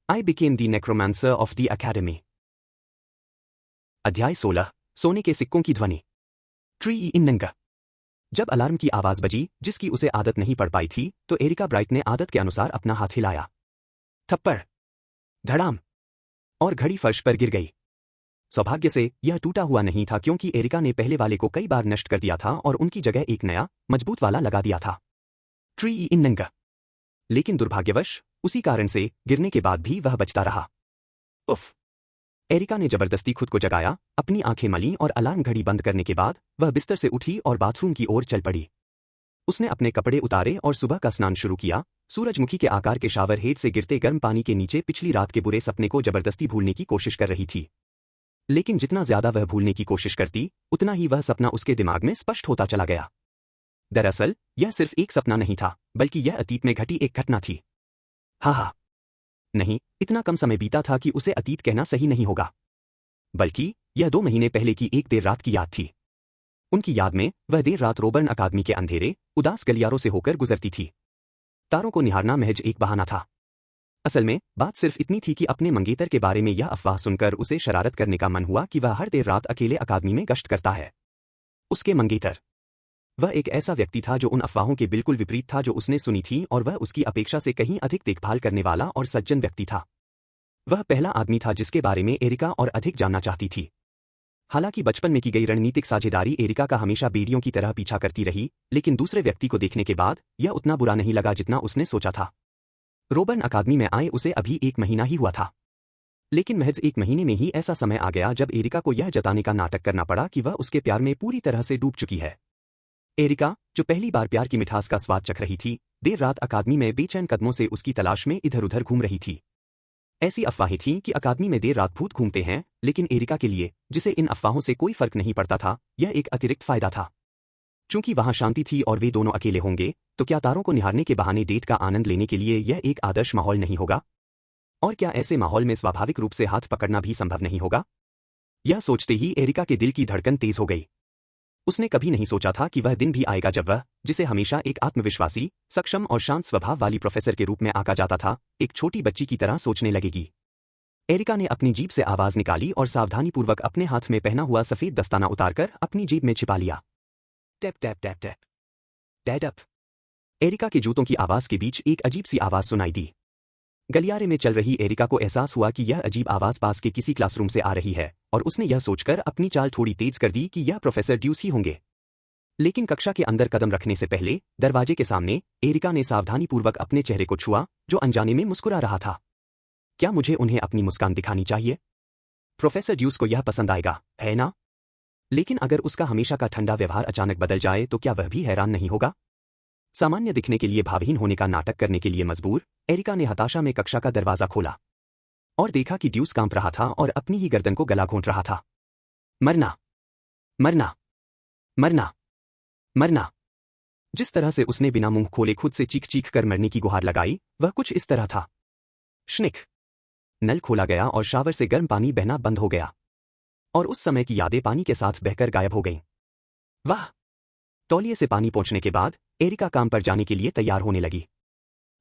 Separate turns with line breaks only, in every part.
I became the necromancer of the academy. अध्याय 16 सोने के सिक्कों की ध्वनि। ट्री इन नंगा। जब अलार्म की आवाज बजी, जिसकी उसे आदत नहीं पड़ पाई थी, तो एरिका ब्राइट ने आदत के अनुसार अपना हाथ हिलाया। थप्पड़, धड़ाम, और घड़ी फर्श पर गिर गई। सौभाग्य से यह टूटा हुआ नहीं था, क्योंकि एरिका ने पहले वाले को कई बार नष्ट कर दिया था और उनकी जगह एक नया, मजबूत वाला लगा दिया था। ट्री इन नंगा। लेकिन दुर्भाग्यवश उसी कारण से गिरने के बाद भी वह बचता रहा। उफ! एरिका ने जबरदस्ती खुद को जगाया, अपनी आंखें मलीं और अलार्म घड़ी बंद करने के बाद वह बिस्तर से उठी और बाथरूम की ओर चल पड़ी। उसने अपने कपड़े उतारे और सुबह का स्नान शुरू किया। सूरजमुखी के आकार के शावर हेड से गिरते गर्म पानी के नीचे पिछली रात के बुरे सपने को जबरदस्ती भूलने की कोशिश कर रही थी। लेकिन जितना ज्यादा वह भूलने की कोशिश करती, उतना ही वह सपना उसके दिमाग में स्पष्ट होता चला गया। दरअसल यह सिर्फ एक सपना नहीं था, बल्कि यह अतीत में घटी एक घटना थी। हाँ, नहीं, इतना कम समय बीता था कि उसे अतीत कहना सही नहीं होगा, बल्कि यह 2 महीने पहले की एक देर रात की याद थी। उनकी याद में वह देर रात रोबर्न अकादमी के अंधेरे, उदास गलियारों से होकर गुजरती थी। तारों को निहारना महज एक बहाना था। असल में बात सिर्फ इतनी थी कि अपने मंगेतर के बारे में यह अफवाह सुनकर उसे शरारत करने का मन हुआ कि वह हर देर रात अकेले अकादमी में गश्त करता है। उसके मंगेतर, वह एक ऐसा व्यक्ति था जो उन अफवाहों के बिल्कुल विपरीत था जो उसने सुनी थी, और वह उसकी अपेक्षा से कहीं अधिक देखभाल करने वाला और सज्जन व्यक्ति था। वह पहला आदमी था जिसके बारे में एरिका और अधिक जानना चाहती थी। हालांकि बचपन में की गई रणनीतिक साझेदारी एरिका का हमेशा बेड़ियों की तरह पीछा करती रही, लेकिन दूसरे व्यक्ति को देखने के बाद यह उतना बुरा नहीं लगा जितना उसने सोचा था। रोबर्न अकादमी में आए उसे अभी 1 महीना ही हुआ था, लेकिन महज 1 महीने में ही ऐसा समय आ गया जब एरिका को यह जताने का नाटक करना पड़ा कि वह उसके प्यार में पूरी तरह से डूब चुकी है। एरिका, जो पहली बार प्यार की मिठास का स्वाद चख रही थी, देर रात अकादमी में बेचैन कदमों से उसकी तलाश में इधर उधर घूम रही थी। ऐसी अफवाहें थीं कि अकादमी में देर रात भूत घूमते हैं, लेकिन एरिका के लिए, जिसे इन अफवाहों से कोई फर्क नहीं पड़ता था, यह एक अतिरिक्त फायदा था। चूंकि वहां शांति थी और वे दोनों अकेले होंगे, तो क्या तारों को निहारने के बहाने डेट का आनंद लेने के लिए यह एक आदर्श माहौल नहीं होगा? और क्या ऐसे माहौल में स्वाभाविक रूप से हाथ पकड़ना भी संभव नहीं होगा? यह सोचते ही एरिका के दिल की धड़कन तेज हो गई। उसने कभी नहीं सोचा था कि वह दिन भी आएगा जब वह, जिसे हमेशा एक आत्मविश्वासी, सक्षम और शांत स्वभाव वाली प्रोफेसर के रूप में आंका जाता था, एक छोटी बच्ची की तरह सोचने लगेगी। एरिका ने अपनी जीभ से आवाज निकाली और सावधानीपूर्वक अपने हाथ में पहना हुआ सफेद दस्ताना उतारकर अपनी जेब में छिपा लिया। Tap tap tap tap. Dad up. Erica के जूतों की आवाज के बीच एक अजीब सी आवाज सुनाई दी। गलियारे में चल रही एरिका को एहसास हुआ कि यह अजीब आवाज पास के किसी क्लासरूम से आ रही है, और उसने यह सोचकर अपनी चाल थोड़ी तेज कर दी कि यह प्रोफेसर ड्यूस ही होंगे। लेकिन कक्षा के अंदर कदम रखने से पहले दरवाजे के सामने एरिका ने सावधानीपूर्वक अपने चेहरे को छुआ, जो अनजाने में मुस्कुरा रहा था। क्या मुझे उन्हें अपनी मुस्कान दिखानी चाहिए? प्रोफेसर ड्यूस को यह पसंद आएगा, है ना? लेकिन अगर उसका हमेशा का ठंडा व्यवहार अचानक बदल जाए तो क्या वह भी हैरान नहीं होगा? सामान्य दिखने के लिए भावहीन होने का नाटक करने के लिए मजबूर, एरिका ने हताशा में कक्षा का दरवाजा खोला और देखा कि ड्यूस कांप रहा था और अपनी ही गर्दन को गला घोंट रहा था। मरना, मरना, मरना, मरना। जिस तरह से उसने बिना मुंह खोले खुद से चीख चीख कर मरने की गुहार लगाई, वह कुछ इस तरह था। श्निक। नल खोला गया और शावर से गर्म पानी बहना बंद हो गया, और उस समय की यादें पानी के साथ बहकर गायब हो गईं। वाह! तौलिए से पानी पहुंचने के बाद एरिका काम पर जाने के लिए तैयार होने लगी।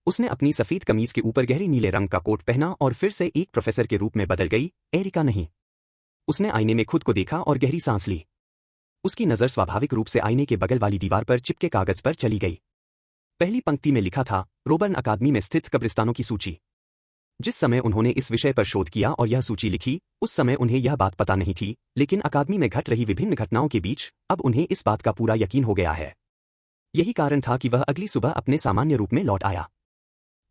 उसने अपनी सफेद कमीज के ऊपर गहरे नीले रंग का कोट पहना और फिर से एक प्रोफेसर के रूप में बदल गई। एरिका नहीं। उसने आईने में खुद को देखा और गहरी सांस ली। उसकी नजर स्वाभाविक रूप से आईने के बगल वाली दीवार पर चिपके कागज पर चली गई। पहली पंक्ति में लिखा था, रोबर्न अकादमी में स्थित कब्रिस्तानों की सूची। जिस समय उन्होंने इस विषय पर शोध किया और यह सूची लिखी, उस समय उन्हें यह बात पता नहीं थी, लेकिन अकादमी में घट रही विभिन्न घटनाओं के बीच अब उन्हें इस बात का पूरा यकीन हो गया है। यही कारण था कि वह अगली सुबह अपने सामान्य रूप में लौट आया।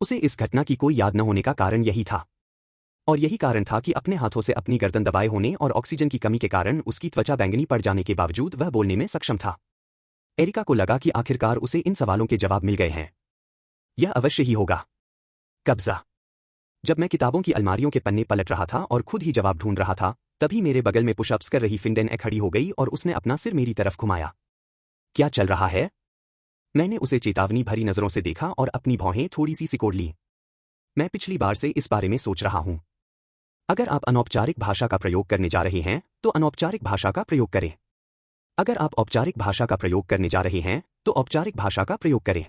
उसे इस घटना की कोई याद न होने का कारण यही था, और यही कारण था कि अपने हाथों से अपनी गर्दन दबाए होने और ऑक्सीजन की कमी के कारण उसकी त्वचा बैंगनी पड़ जाने के बावजूद वह बोलने में सक्षम था। एरिका को लगा कि आखिरकार उसे इन सवालों के जवाब मिल गए हैं। यह अवश्य ही होगा। कब्जा। जब मैं किताबों की अलमारियों के पन्ने पलट रहा था और खुद ही जवाब ढूंढ रहा था, तभी मेरे बगल में पुशअप्स कर रही फिंडेन खड़ी हो गई और उसने अपना सिर मेरी तरफ घुमाया। क्या चल रहा है? मैंने उसे चेतावनी भरी नजरों से देखा और अपनी भौहें थोड़ी सी सिकोड़ ली। मैं पिछली बार से इस बारे में सोच रहा हूं। अगर आप अनौपचारिक भाषा का प्रयोग करने जा रहे हैं, तो अनौपचारिक भाषा का प्रयोग करें। अगर आप औपचारिक भाषा का प्रयोग करने जा रहे हैं, तो औपचारिक भाषा का प्रयोग करें।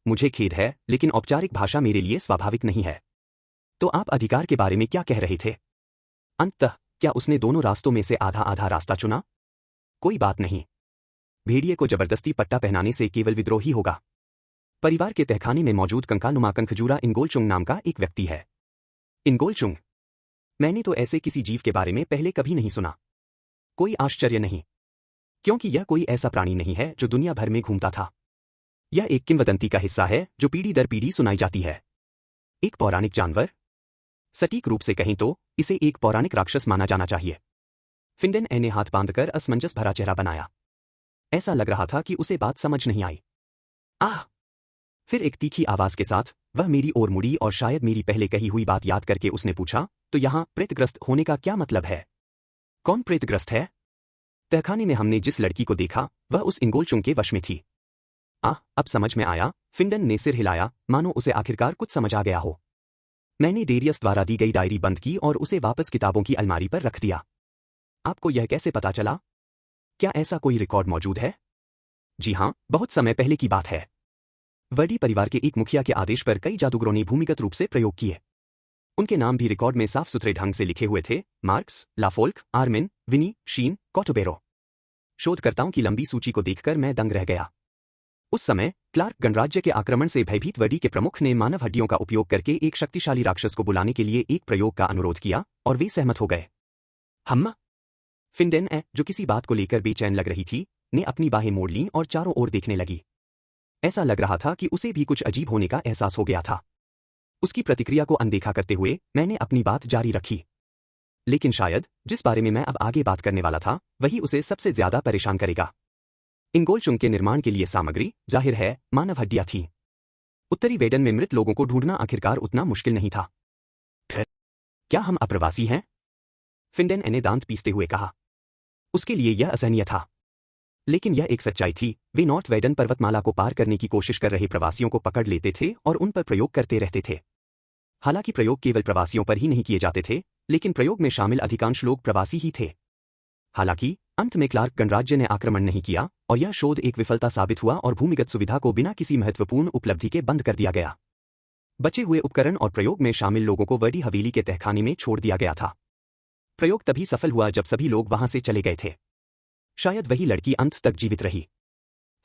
मुझे खेद है, लेकिन औपचारिक भाषा मेरे लिए स्वाभाविक नहीं है। तो आप अधिकार के बारे में क्या कह रहे थे? अंततः क्या उसने दोनों रास्तों में से आधा आधा रास्ता चुना? कोई बात नहीं। भेड़िए को जबरदस्ती पट्टा पहनाने से केवल विद्रोह ही होगा। परिवार के तहखाने में मौजूद कंकानुमा कंखजूरा इंगोलचुंग नाम का एक व्यक्ति है। इंगोलचुंग? मैंने तो ऐसे किसी जीव के बारे में पहले कभी नहीं सुना। कोई आश्चर्य नहीं, क्योंकि यह कोई ऐसा प्राणी नहीं है जो दुनिया भर में घूमता था। यह एक किंवदंती का हिस्सा है जो पीढ़ी दर पीढ़ी सुनाई जाती है। एक पौराणिक जानवर? सटीक रूप से कहीं तो इसे एक पौराणिक राक्षस माना जाना चाहिए। फिंडेन ने हाथ बांधकर असमंजस भरा चेहरा बनाया। ऐसा लग रहा था कि उसे बात समझ नहीं आई। आह! फिर एक तीखी आवाज के साथ वह मेरी ओर मुड़ी और शायद मेरी पहले कही हुई बात याद करके उसने पूछा, तो यहां प्रेतग्रस्त होने का क्या मतलब है? कौन प्रेतग्रस्त है? तहखाने में हमने जिस लड़की को देखा वह उस इंगोलचुंग के वश में थी। अब समझ में आया। फिंडन ने सिर हिलाया, मानो उसे आखिरकार कुछ समझ आ गया हो। मैंने डेरियस द्वारा दी गई डायरी बंद की और उसे वापस किताबों की अलमारी पर रख दिया। आपको यह कैसे पता चला? क्या ऐसा कोई रिकॉर्ड मौजूद है? जी हां, बहुत समय पहले की बात है। वर्डी परिवार के एक मुखिया के आदेश पर कई जादूगरों ने भूमिगत रूप से प्रयोग किए। उनके नाम भी रिकॉर्ड में साफ सुथरे ढंग से लिखे हुए थे: मार्क्स, लाफोल्क, आर्मिन, विनी, शीन, कॉटोबेरो। शोधकर्ताओं की लंबी सूची को देखकर मैं दंग रह गया। उस समय क्लार्क गणराज्य के आक्रमण से भयभीत वर्डी के प्रमुख ने मानव हड्डियों का उपयोग करके एक शक्तिशाली राक्षस को बुलाने के लिए एक प्रयोग का अनुरोध किया और वे सहमत हो गए। हम? फिंडेन जो किसी बात को लेकर बेचैन लग रही थी, ने अपनी बाहें मोड़ लीं और चारों ओर देखने लगी। ऐसा लग रहा था कि उसे भी कुछ अजीब होने का एहसास हो गया था। उसकी प्रतिक्रिया को अनदेखा करते हुए मैंने अपनी बात जारी रखी। लेकिन शायद जिस बारे में मैं अब आगे बात करने वाला था वही उसे सबसे ज्यादा परेशान करेगा। इंगोलचुंग के निर्माण के लिए सामग्री, जाहिर है, मानव हड्डियां थीं। उत्तरी वेडन में मृत लोगों को ढूंढना आखिरकार उतना मुश्किल नहीं था। क्या हम अप्रवासी हैं? फिंडेन ने दांत पीसते हुए कहा। उसके लिए यह असहनीय था, लेकिन यह एक सच्चाई थी। वे नॉर्थ वेडन पर्वतमाला को पार करने की कोशिश कर रहे प्रवासियों को पकड़ लेते थे और उन पर प्रयोग करते रहते थे। हालांकि प्रयोग केवल प्रवासियों पर ही नहीं किए जाते थे, लेकिन प्रयोग में शामिल अधिकांश लोग प्रवासी ही थे। हालांकि अंत में क्लार्क गणराज्य ने आक्रमण नहीं किया और यह शोध एक विफलता साबित हुआ और भूमिगत सुविधा को बिना किसी महत्वपूर्ण उपलब्धि के बंद कर दिया गया। बचे हुए उपकरण और प्रयोग में शामिल लोगों को वर्डी हवेली के तहखाने में छोड़ दिया गया था। प्रयोग तभी सफल हुआ जब सभी लोग वहां से चले गए थे। शायद वही लड़की अंत तक जीवित रही।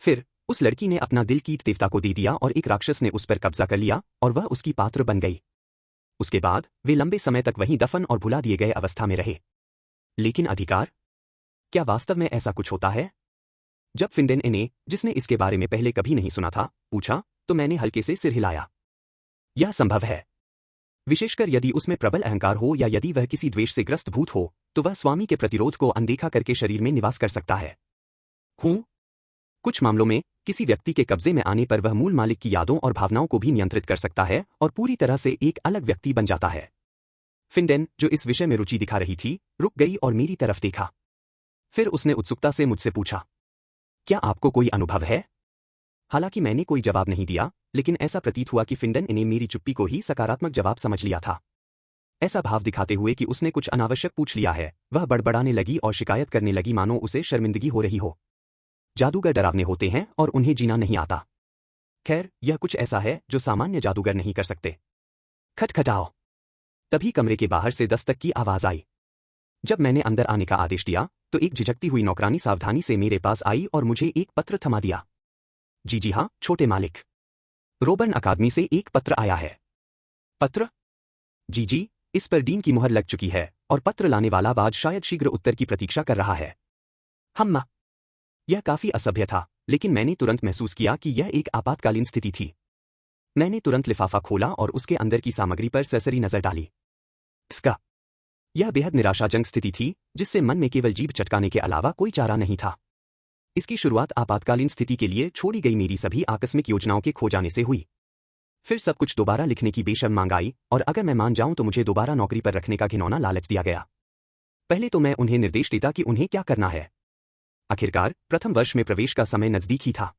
फिर उस लड़की ने अपना दिल कीट देवता को दे दिया और एक राक्षस ने उस पर कब्जा कर लिया और वह उसकी पात्र बन गई। उसके बाद वे लंबे समय तक वहीं दफन और भुला दिए गए अवस्था में रहे। लेकिन अधिकार? क्या वास्तव में ऐसा कुछ होता है? जब फिंडेन ने, जिसने इसके बारे में पहले कभी नहीं सुना था, पूछा, तो मैंने हल्के से सिर हिलाया। यह संभव है, विशेषकर यदि उसमें प्रबल अहंकार हो या यदि वह किसी द्वेष से ग्रस्त भूत हो, तो वह स्वामी के प्रतिरोध को अनदेखा करके शरीर में निवास कर सकता है। कुछ मामलों में किसी व्यक्ति के कब्जे में आने पर वह मूल मालिक की यादों और भावनाओं को भी नियंत्रित कर सकता है और पूरी तरह से एक अलग व्यक्ति बन जाता है। फिंडेन, जो इस विषय में रुचि दिखा रही थी, रुक गई और मेरी तरफ देखा। फिर उसने उत्सुकता से मुझसे पूछा, क्या आपको कोई अनुभव है? हालांकि मैंने कोई जवाब नहीं दिया, लेकिन ऐसा प्रतीत हुआ कि फिंडेन ने मेरी चुप्पी को ही सकारात्मक जवाब समझ लिया था। ऐसा भाव दिखाते हुए कि उसने कुछ अनावश्यक पूछ लिया है, वह बड़बड़ाने लगी और शिकायत करने लगी मानो उसे शर्मिंदगी हो रही हो। जादूगर डरावने होते हैं और उन्हें जीना नहीं आता। खैर, यह कुछ ऐसा है जो सामान्य जादूगर नहीं कर सकते। खटखटाओ। तभी कमरे के बाहर से दस्तक की आवाज आई। जब मैंने अंदर आने का आदेश दिया, तो एक झिझकती हुई नौकरानी सावधानी से मेरे पास आई और मुझे एक पत्र थमा दिया। जी हाँ, छोटे मालिक, रोबर्न अकादमी से एक पत्र आया है। पत्र? जी, इस पर डीन की मुहर लग चुकी है और पत्र लाने वाला बाद शायद शीघ्र उत्तर की प्रतीक्षा कर रहा है। हम्मा। यह काफी असभ्य था, लेकिन मैंने तुरंत महसूस किया कि यह एक आपातकालीन स्थिति थी। मैंने तुरंत लिफाफा खोला और उसके अंदर की सामग्री पर सरसरी नजर डाली। इसका यह बेहद निराशाजनक स्थिति थी, जिससे मन में केवल जीभ चटकाने के अलावा कोई चारा नहीं था। इसकी शुरुआत आपातकालीन स्थिति के लिए छोड़ी गई मेरी सभी आकस्मिक योजनाओं के खो जाने से हुई। फिर सब कुछ दोबारा लिखने की बेशर्म मांग आई और अगर मैं मान जाऊं तो मुझे दोबारा नौकरी पर रखने का घिनौना लालच दिया गया। पहले तो मैं उन्हें निर्देश देता कि उन्हें क्या करना है। आखिरकार प्रथम वर्ष में प्रवेश का समय नजदीक ही था।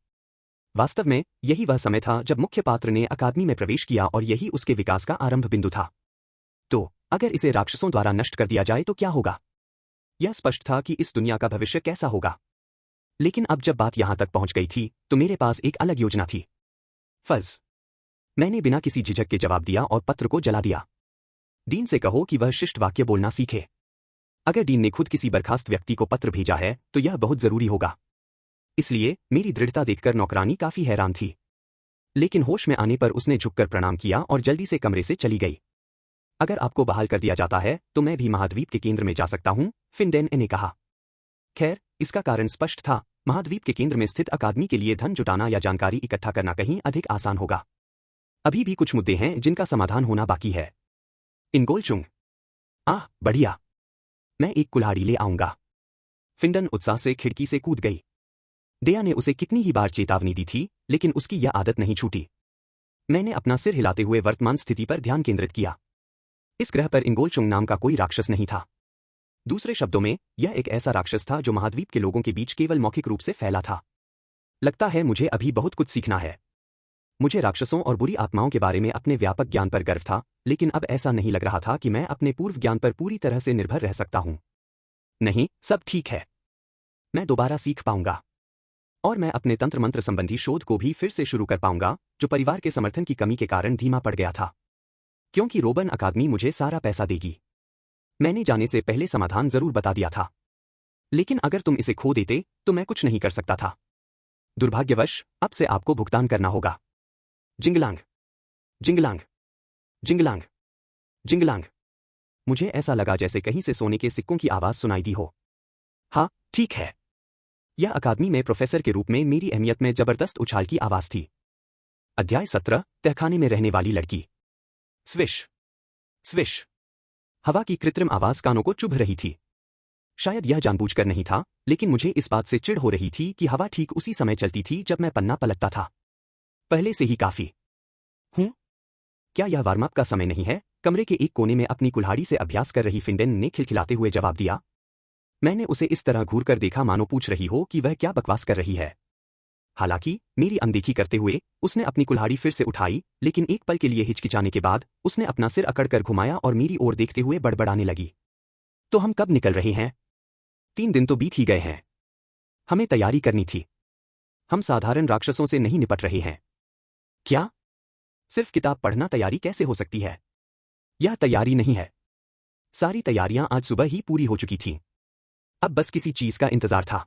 वास्तव में यही वह समय था जब मुख्य पात्र ने अकादमी में प्रवेश किया और यही उसके विकास का आरंभ बिंदु था। तो अगर इसे राक्षसों द्वारा नष्ट कर दिया जाए तो क्या होगा? यह स्पष्ट था कि इस दुनिया का भविष्य कैसा होगा। लेकिन अब जब बात यहां तक पहुंच गई थी तो मेरे पास एक अलग योजना थी। फज। मैंने बिना किसी झिझक के जवाब दिया और पत्र को जला दिया। डीन से कहो कि वह शिष्ट वाक्य बोलना सीखे। अगर डीन ने खुद किसी बर्खास्त व्यक्ति को पत्र भेजा है तो यह बहुत जरूरी होगा। इसलिए मेरी दृढ़ता देखकर नौकरानी काफी हैरान थी, लेकिन होश में आने पर उसने झुककर प्रणाम किया और जल्दी से कमरे से चली गई। अगर आपको बहाल कर दिया जाता है तो मैं भी महाद्वीप के केंद्र में जा सकता हूं, फिनडेन ने कहा। खैर, इसका कारण स्पष्ट था, महाद्वीप के केंद्र में स्थित अकादमी के लिए धन जुटाना या जानकारी इकट्ठा करना कहीं अधिक आसान होगा। अभी भी कुछ मुद्दे हैं जिनका समाधान होना बाकी है। इंगोलचुंग। आह, बढ़िया, मैं एक कुल्हाड़ी ले आऊंगा। फिंडन उत्साह से खिड़की से कूद गई। डेया ने उसे कितनी ही बार चेतावनी दी थी, लेकिन उसकी यह आदत नहीं छूटी। मैंने अपना सिर हिलाते हुए वर्तमान स्थिति पर ध्यान केंद्रित किया। इस ग्रह पर इंगोलचुंग नाम का कोई राक्षस नहीं था। दूसरे शब्दों में, यह एक ऐसा राक्षस था जो महाद्वीप के लोगों के बीच केवल मौखिक रूप से फैला था। लगता है मुझे अभी बहुत कुछ सीखना है। मुझे राक्षसों और बुरी आत्माओं के बारे में अपने व्यापक ज्ञान पर गर्व था, लेकिन अब ऐसा नहीं लग रहा था कि मैं अपने पूर्व ज्ञान पर पूरी तरह से निर्भर रह सकता हूं। नहीं, सब ठीक है। मैं दोबारा सीख पाऊंगा। और मैं अपने तंत्र मंत्र संबंधी शोध को भी फिर से शुरू कर पाऊंगा, जो परिवार के समर्थन की कमी के कारण धीमा पड़ गया था। क्योंकि रोबन अकादमी मुझे सारा पैसा देगी। मैंने जाने से पहले समाधान जरूर बता दिया था। लेकिन अगर तुम इसे खो देते तो मैं कुछ नहीं कर सकता था। दुर्भाग्यवश अब से आपको भुगतान करना होगा। जिंगलांग, जिंगलांग, जिंगलांग, जिंगलांग। मुझे ऐसा लगा जैसे कहीं से सोने के सिक्कों की आवाज सुनाई दी हो। हाँ, ठीक है। यह अकादमी में प्रोफेसर के रूप में मेरी अहमियत में जबरदस्त उछाल की आवाज थी। अध्याय 17, तहखाने में रहने वाली लड़की। Swish, swish. हवा की कृत्रिम आवाज कानों को चुभ रही थी। शायद यह जानबूझकर नहीं था, लेकिन मुझे इस बात से चिढ़ हो रही थी कि हवा ठीक उसी समय चलती थी जब मैं पन्ना पलटता था। पहले से ही काफी हूं। क्या यह वार्म अप का समय नहीं है? कमरे के एक कोने में अपनी कुल्हाड़ी से अभ्यास कर रही फिंडेन ने खिलखिलाते हुए जवाब दिया। मैंने उसे इस तरह घूर कर देखा मानो पूछ रही हो कि वह क्या बकवास कर रही है। हालांकि मेरी अनदेखी करते हुए उसने अपनी कुल्हाड़ी फिर से उठाई, लेकिन एक पल के लिए हिचकिचाने के बाद उसने अपना सिर अकड़कर घुमाया और मेरी ओर देखते हुए बड़बड़ाने लगी। तो हम कब निकल रहे हैं? 3 दिन तो बीत ही गए हैं। हमें तैयारी करनी थी। हम साधारण राक्षसों से नहीं निपट रहे हैं। क्या? सिर्फ किताब पढ़ना तैयारी कैसे हो सकती है? यह तैयारी नहीं है। सारी तैयारियां आज सुबह ही पूरी हो चुकी थीं। अब बस किसी चीज का इंतजार था।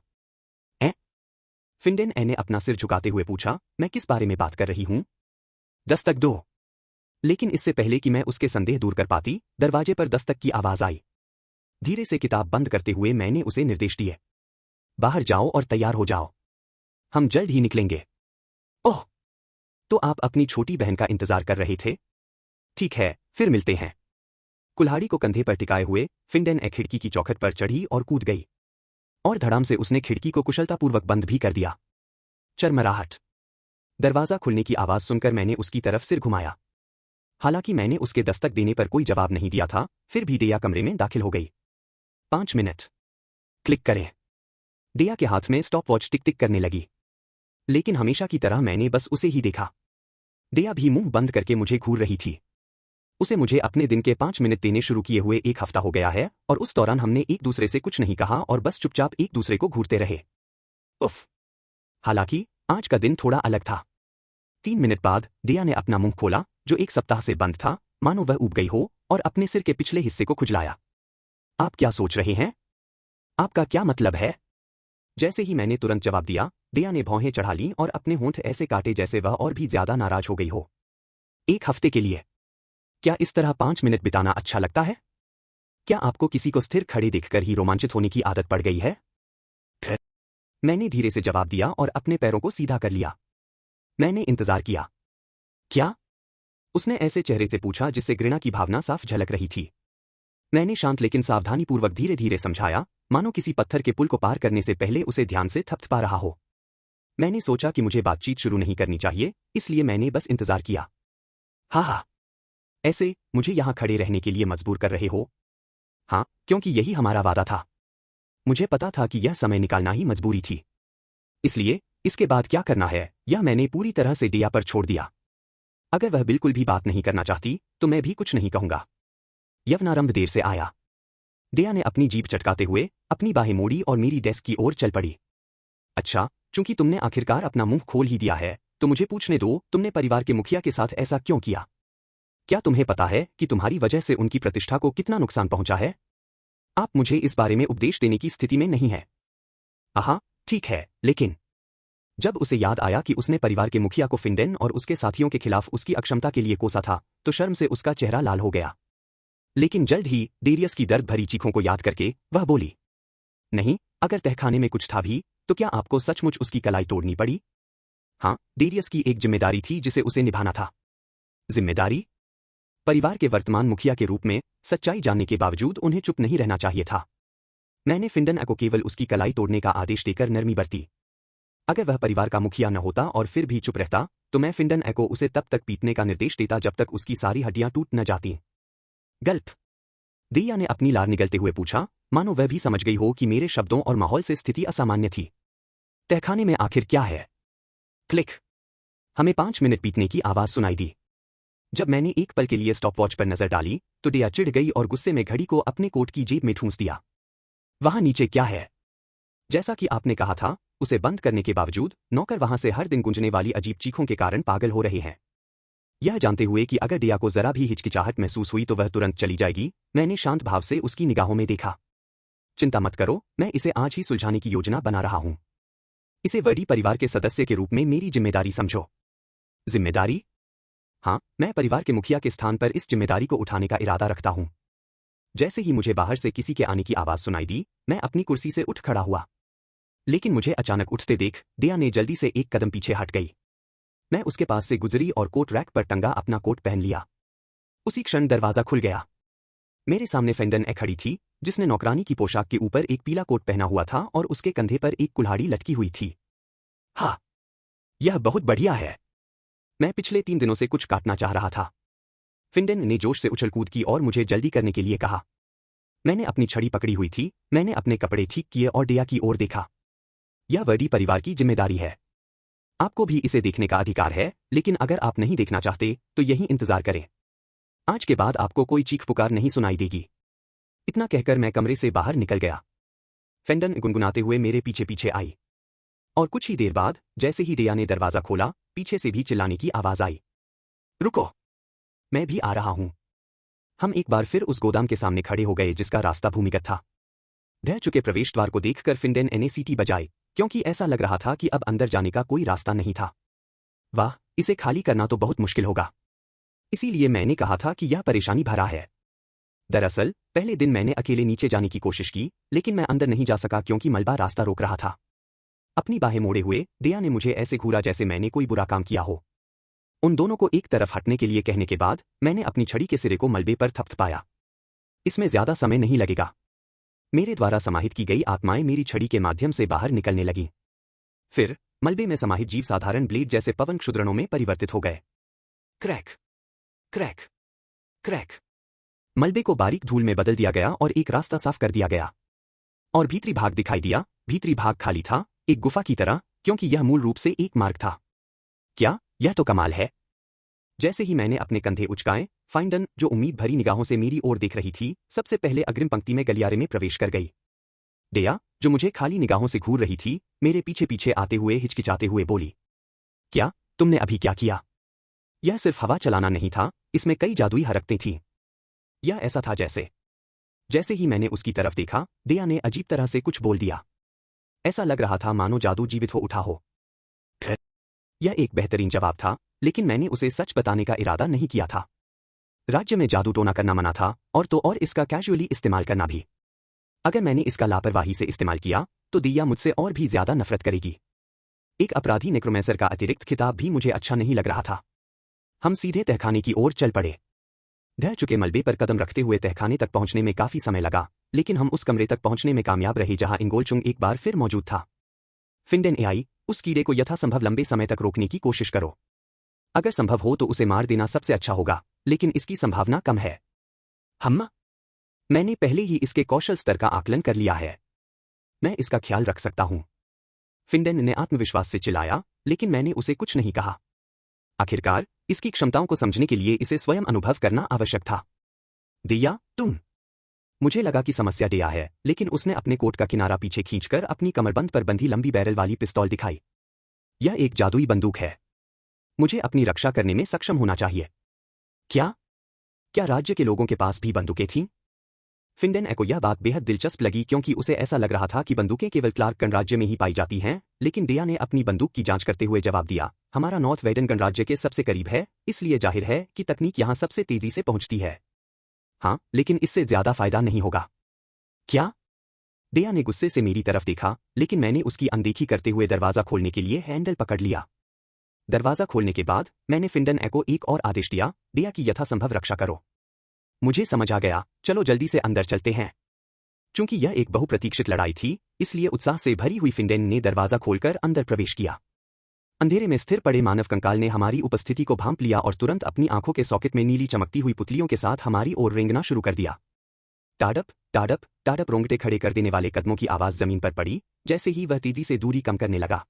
फिंडेन ने अपना सिर झुकाते हुए पूछा, मैं किस बारे में बात कर रही हूं? दस्तक दो। लेकिन इससे पहले कि मैं उसके संदेह दूर कर पाती, दरवाजे पर दस्तक की आवाज आई। धीरे से किताब बंद करते हुए मैंने उसे निर्देश दिए। बाहर जाओ और तैयार हो जाओ। हम जल्द ही निकलेंगे। ओह, तो आप अपनी छोटी बहन का इंतजार कर रहे थे? ठीक है, फिर मिलते हैं। कुल्हाड़ी को कंधे पर टिकाए हुए फिंडेन खिड़की की चौखट पर चढ़ी और कूद गई। और धड़ाम से उसने खिड़की को कुशलतापूर्वक बंद भी कर दिया। चरमराहट। दरवाजा खुलने की आवाज सुनकर मैंने उसकी तरफ सिर घुमाया। हालांकि मैंने उसके दस्तक देने पर कोई जवाब नहीं दिया था, फिर भी डेया कमरे में दाखिल हो गई। 5 मिनट। क्लिक करें। डेया के हाथ में स्टॉपवॉच टिक टिक करने लगी। लेकिन हमेशा की तरह मैंने बस उसे ही देखा। डेया भी मुंह बंद करके मुझे घूर रही थी। उसे मुझे अपने दिन के 5 मिनट देने शुरू किए हुए 1 हफ्ता हो गया है, और उस दौरान हमने एक दूसरे से कुछ नहीं कहा और बस चुपचाप एक दूसरे को घूरते रहे। उफ। हालांकि आज का दिन थोड़ा अलग था। 3 मिनट बाद डेया ने अपना मुंह खोला, जो 1 सप्ताह से बंद था, मानो वह ऊब गई हो, और अपने सिर के पिछले हिस्से को खुजलाया। आप क्या सोच रहे हैं? आपका क्या मतलब है? जैसे ही मैंने तुरंत जवाब दिया, डेया ने भौहें चढ़ा लीं और अपने होंठ ऐसे काटे जैसे वह और भी ज्यादा नाराज हो गई हो। 1 हफ्ते के लिए? क्या इस तरह 5 मिनट बिताना अच्छा लगता है? क्या आपको किसी को स्थिर खड़े देखकर ही रोमांचित होने की आदत पड़ गई है? मैंने धीरे से जवाब दिया और अपने पैरों को सीधा कर लिया। मैंने इंतजार किया। क्या? उसने ऐसे चेहरे से पूछा जिससे घृणा की भावना साफ झलक रही थी। मैंने शांत लेकिन सावधानीपूर्वक धीरे धीरे समझाया, मानो किसी पत्थर के पुल को पार करने से पहले उसे ध्यान से थपथपा रहा हो। मैंने सोचा कि मुझे बातचीत शुरू नहीं करनी चाहिए, इसलिए मैंने बस इंतजार किया। हाँ, ऐसे मुझे यहां खड़े रहने के लिए मजबूर कर रहे हो? हाँ, क्योंकि यही हमारा वादा था। मुझे पता था कि यह समय निकालना ही मजबूरी थी। इसलिए इसके बाद क्या करना है, यह मैंने पूरी तरह से डेया पर छोड़ दिया। अगर वह बिल्कुल भी बात नहीं करना चाहती, तो मैं भी कुछ नहीं कहूंगा। यवनारंभ देर से आया। डेया ने अपनी जीभ चटकाते हुए अपनी बाहें मोड़ी और मेरी डेस्क की ओर चल पड़ी। अच्छा, चूंकि तुमने आखिरकार अपना मुंह खोल ही दिया है, तो मुझे पूछने दो, तुमने परिवार के मुखिया के साथ ऐसा क्यों किया? क्या तुम्हें पता है कि तुम्हारी वजह से उनकी प्रतिष्ठा को कितना नुकसान पहुंचा है? आप मुझे इस बारे में उपदेश देने की स्थिति में नहीं है। आहा, ठीक है, लेकिन जब उसे याद आया कि उसने परिवार के मुखिया को फिंडेन और उसके साथियों के खिलाफ उसकी अक्षमता के लिए कोसा था, तो शर्म से उसका चेहरा लाल हो गया। लेकिन जल्द ही डेरियस की दर्द भरी चीखों को याद करके वह बोली, नहीं, अगर तहखाने में कुछ था भी, तो क्या आपको सचमुच उसकी कलाई तोड़नी पड़ी? हाँ, डेरियस की एक जिम्मेदारी थी जिसे उसे निभाना था। जिम्मेदारी? परिवार के वर्तमान मुखिया के रूप में सच्चाई जानने के बावजूद उन्हें चुप नहीं रहना चाहिए था। मैंने फिंडन को केवल उसकी कलाई तोड़ने का आदेश देकर नरमी बरती। अगर वह परिवार का मुखिया न होता और फिर भी चुप रहता, तो मैं फिंडन को उसे तब तक पीटने का निर्देश देता जब तक उसकी सारी हड्डियां टूट न जाती। गल्प। दिया ने अपनी लार निगलते हुए पूछा, मानो वह भी समझ गई हो कि मेरे शब्दों और माहौल से स्थिति असामान्य थी। तहखाने में आखिर क्या है? क्लिक। हमें 5 मिनट बीतने की आवाज सुनाई दी। जब मैंने एक पल के लिए स्टॉपवॉच पर नजर डाली, तो दिया चिढ़ गई और गुस्से में घड़ी को अपने कोट की जेब में ठूंस दिया। वहां नीचे क्या है? जैसा कि आपने कहा था, उसे बंद करने के बावजूद नौकर वहां से हर दिन गूंजने वाली अजीब चीखों के कारण पागल हो रहे हैं। यह जानते हुए कि अगर दिया को जरा भी हिचकिचाहट महसूस हुई तो वह तुरंत चली जाएगी, मैंने शांत भाव से उसकी निगाहों में देखा। चिंता मत करो, मैं इसे आज ही सुलझाने की योजना बना रहा हूं। इसे बड़ी परिवार के सदस्य के रूप में मेरी जिम्मेदारी समझो। जिम्मेदारी? हाँ, मैं परिवार के मुखिया के स्थान पर इस जिम्मेदारी को उठाने का इरादा रखता हूं। जैसे ही मुझे बाहर से किसी के आने की आवाज सुनाई दी, मैं अपनी कुर्सी से उठ खड़ा हुआ। लेकिन मुझे अचानक उठते देख दिया ने जल्दी से एक कदम पीछे हट गई। मैं उसके पास से गुजरी और कोट रैक पर टंगा अपना कोट पहन लिया। उसी क्षण दरवाजा खुल गया। मेरे सामने फेंडन खड़ी थी, जिसने नौकरानी की पोशाक के ऊपर एक पीला कोट पहना हुआ था और उसके कंधे पर एक कुल्हाड़ी लटकी हुई थी। हाँ, यह बहुत बढ़िया है। मैं पिछले 3 दिनों से कुछ काटना चाह रहा था। फिंडेन ने जोश से उछल कूद की और मुझे जल्दी करने के लिए कहा। मैंने अपनी छड़ी पकड़ी हुई थी, मैंने अपने कपड़े ठीक किए और दिया की ओर देखा। यह वर्डी परिवार की जिम्मेदारी है। आपको भी इसे देखने का अधिकार है, लेकिन अगर आप नहीं देखना चाहते, तो यहीं इंतजार करें। आज के बाद आपको कोई चीख पुकार नहीं सुनाई देगी। इतना कहकर मैं कमरे से बाहर निकल गया। फेंडन गुनगुनाते हुए मेरे पीछे पीछे आई। और कुछ ही देर बाद, जैसे ही दिया ने दरवाजा खोला, पीछे से भी चिल्लाने की आवाज आई। रुको, मैं भी आ रहा हूं। हम एक बार फिर उस गोदाम के सामने खड़े हो गए जिसका रास्ता भूमिगत था। ढह चुके प्रवेश द्वार को देखकर फिंडेन ने सीटी बजाई, क्योंकि ऐसा लग रहा था कि अब अंदर जाने का कोई रास्ता नहीं था। वाह, इसे खाली करना तो बहुत मुश्किल होगा। इसीलिए मैंने कहा था कि यह परेशानी भरा है। दरअसल, पहले दिन मैंने अकेले नीचे जाने की कोशिश की, लेकिन मैं अंदर नहीं जा सका क्योंकि मलबा रास्ता रोक रहा था। अपनी बाहें मोड़े हुए दिया ने मुझे ऐसे घूरा जैसे मैंने कोई बुरा काम किया हो। उन दोनों को एक तरफ हटने के लिए कहने के बाद मैंने अपनी छड़ी के सिरे को मलबे पर थपथपाया। इसमें ज्यादा समय नहीं लगेगा। मेरे द्वारा समाहित की गई आत्माएं मेरी छड़ी के माध्यम से बाहर निकलने लगीं। फिर मलबे में समाहित जीव साधारण ब्लेड जैसे पवन क्षुद्रणों में परिवर्तित हो गए। Crack, crack, crack. मलबे को बारीक धूल में बदल दिया गया और एक रास्ता साफ कर दिया गया। और भीतरी भाग दिखाई दिया। भीतरी भाग खाली था, एक गुफा की तरह, क्योंकि यह मूल रूप से एक मार्ग था। क्या, यह तो कमाल है। जैसे ही मैंने अपने कंधे उचकाए, फाइंडन, जो उम्मीद भरी निगाहों से मेरी ओर देख रही थी, सबसे पहले अग्रिम पंक्ति में गलियारे में प्रवेश कर गई। डेया, जो मुझे खाली निगाहों से घूर रही थी, मेरे पीछे पीछे आते हुए हिचकिचाते हुए बोली, क्या, तुमने अभी क्या किया? यह सिर्फ हवा चलाना नहीं था, इसमें कई जादुई हरकतें थीं। यह ऐसा था जैसे ही मैंने उसकी तरफ देखा, डेया ने अजीब तरह से कुछ बोल दिया। ऐसा लग रहा था मानो जादू जीवित हो उठा हो। यह एक बेहतरीन जवाब था, लेकिन मैंने उसे सच बताने का इरादा नहीं किया था। राज्य में जादू टोना करना मना था, और तो और इसका कैजुअली इस्तेमाल करना भी। अगर मैंने इसका लापरवाही से इस्तेमाल किया, तो दिया मुझसे और भी ज्यादा नफरत करेगी। एक अपराधी नेक्रोमेंसर का अतिरिक्त खिताब भी मुझे अच्छा नहीं लग रहा था। हम सीधे तहखाने की ओर चल पड़े। ढह चुके मलबे पर कदम रखते हुए तहखाने तक पहुंचने में काफी समय लगा, लेकिन हम उस कमरे तक पहुंचने में कामयाब रहे जहां इंगोलचुंग एक बार फिर मौजूद था। फिंडेन आई, उस कीड़े को यथासंभव लंबे समय तक रोकने की कोशिश करो। अगर संभव हो तो उसे मार देना सबसे अच्छा होगा, लेकिन इसकी संभावना कम है। मैंने पहले ही इसके कौशल स्तर का आकलन कर लिया है। मैं इसका ख्याल रख सकता हूं। फिंडेन ने आत्मविश्वास से चिल्लाया, लेकिन मैंने उसे कुछ नहीं कहा। आखिरकार, इसकी क्षमताओं को समझने के लिए इसे स्वयं अनुभव करना आवश्यक था। दिया, तुम। मुझे लगा कि समस्या दिया है, लेकिन उसने अपने कोट का किनारा पीछे खींचकर अपनी कमरबंद पर बंधी लंबी बैरल वाली पिस्तौल दिखाई। यह एक जादुई बंदूक है। मुझे अपनी रक्षा करने में सक्षम होना चाहिए। क्या? क्या राज्य के लोगों के पास भी बंदूकें थीं? फिंडेन को यह बात बेहद दिलचस्प लगी क्योंकि उसे ऐसा लग रहा था कि बंदूकें केवल क्लार्क गणराज्य में ही पाई जाती हैं, लेकिन डेया ने अपनी बंदूक की जांच करते हुए जवाब दिया, हमारा नॉर्थ वेडन गणराज्य के सबसे करीब है, इसलिए जाहिर है कि तकनीक यहां सबसे तेजी से पहुंचती है। हाँ, लेकिन इससे ज्यादा फायदा नहीं होगा। क्या? डेया ने गुस्से से मेरी तरफ देखा, लेकिन मैंने उसकी अनदेखी करते हुए दरवाजा खोलने के लिए हैंडल पकड़ लिया। दरवाजा खोलने के बाद मैंने फिंडन को एक और आदेश दिया, डेया की यथासंभव रक्षा करो। मुझे समझ आ गया, चलो जल्दी से अंदर चलते हैं। चूंकि यह एक बहुप्रतीक्षित लड़ाई थी, इसलिए उत्साह से भरी हुई फिंडेन ने दरवाजा खोलकर अंदर प्रवेश किया। अंधेरे में स्थिर पड़े मानव कंकाल ने हमारी उपस्थिति को भांप लिया और तुरंत अपनी आंखों के सॉकेट में नीली चमकती हुई पुतलियों के साथ हमारी ओर रेंगना शुरू कर दिया। टाडप टाडप टाडप, रोंगटे खड़े कर देने वाले कदमों की आवाज जमीन पर पड़ी, जैसे ही वह तेजी से दूरी कम करने लगा।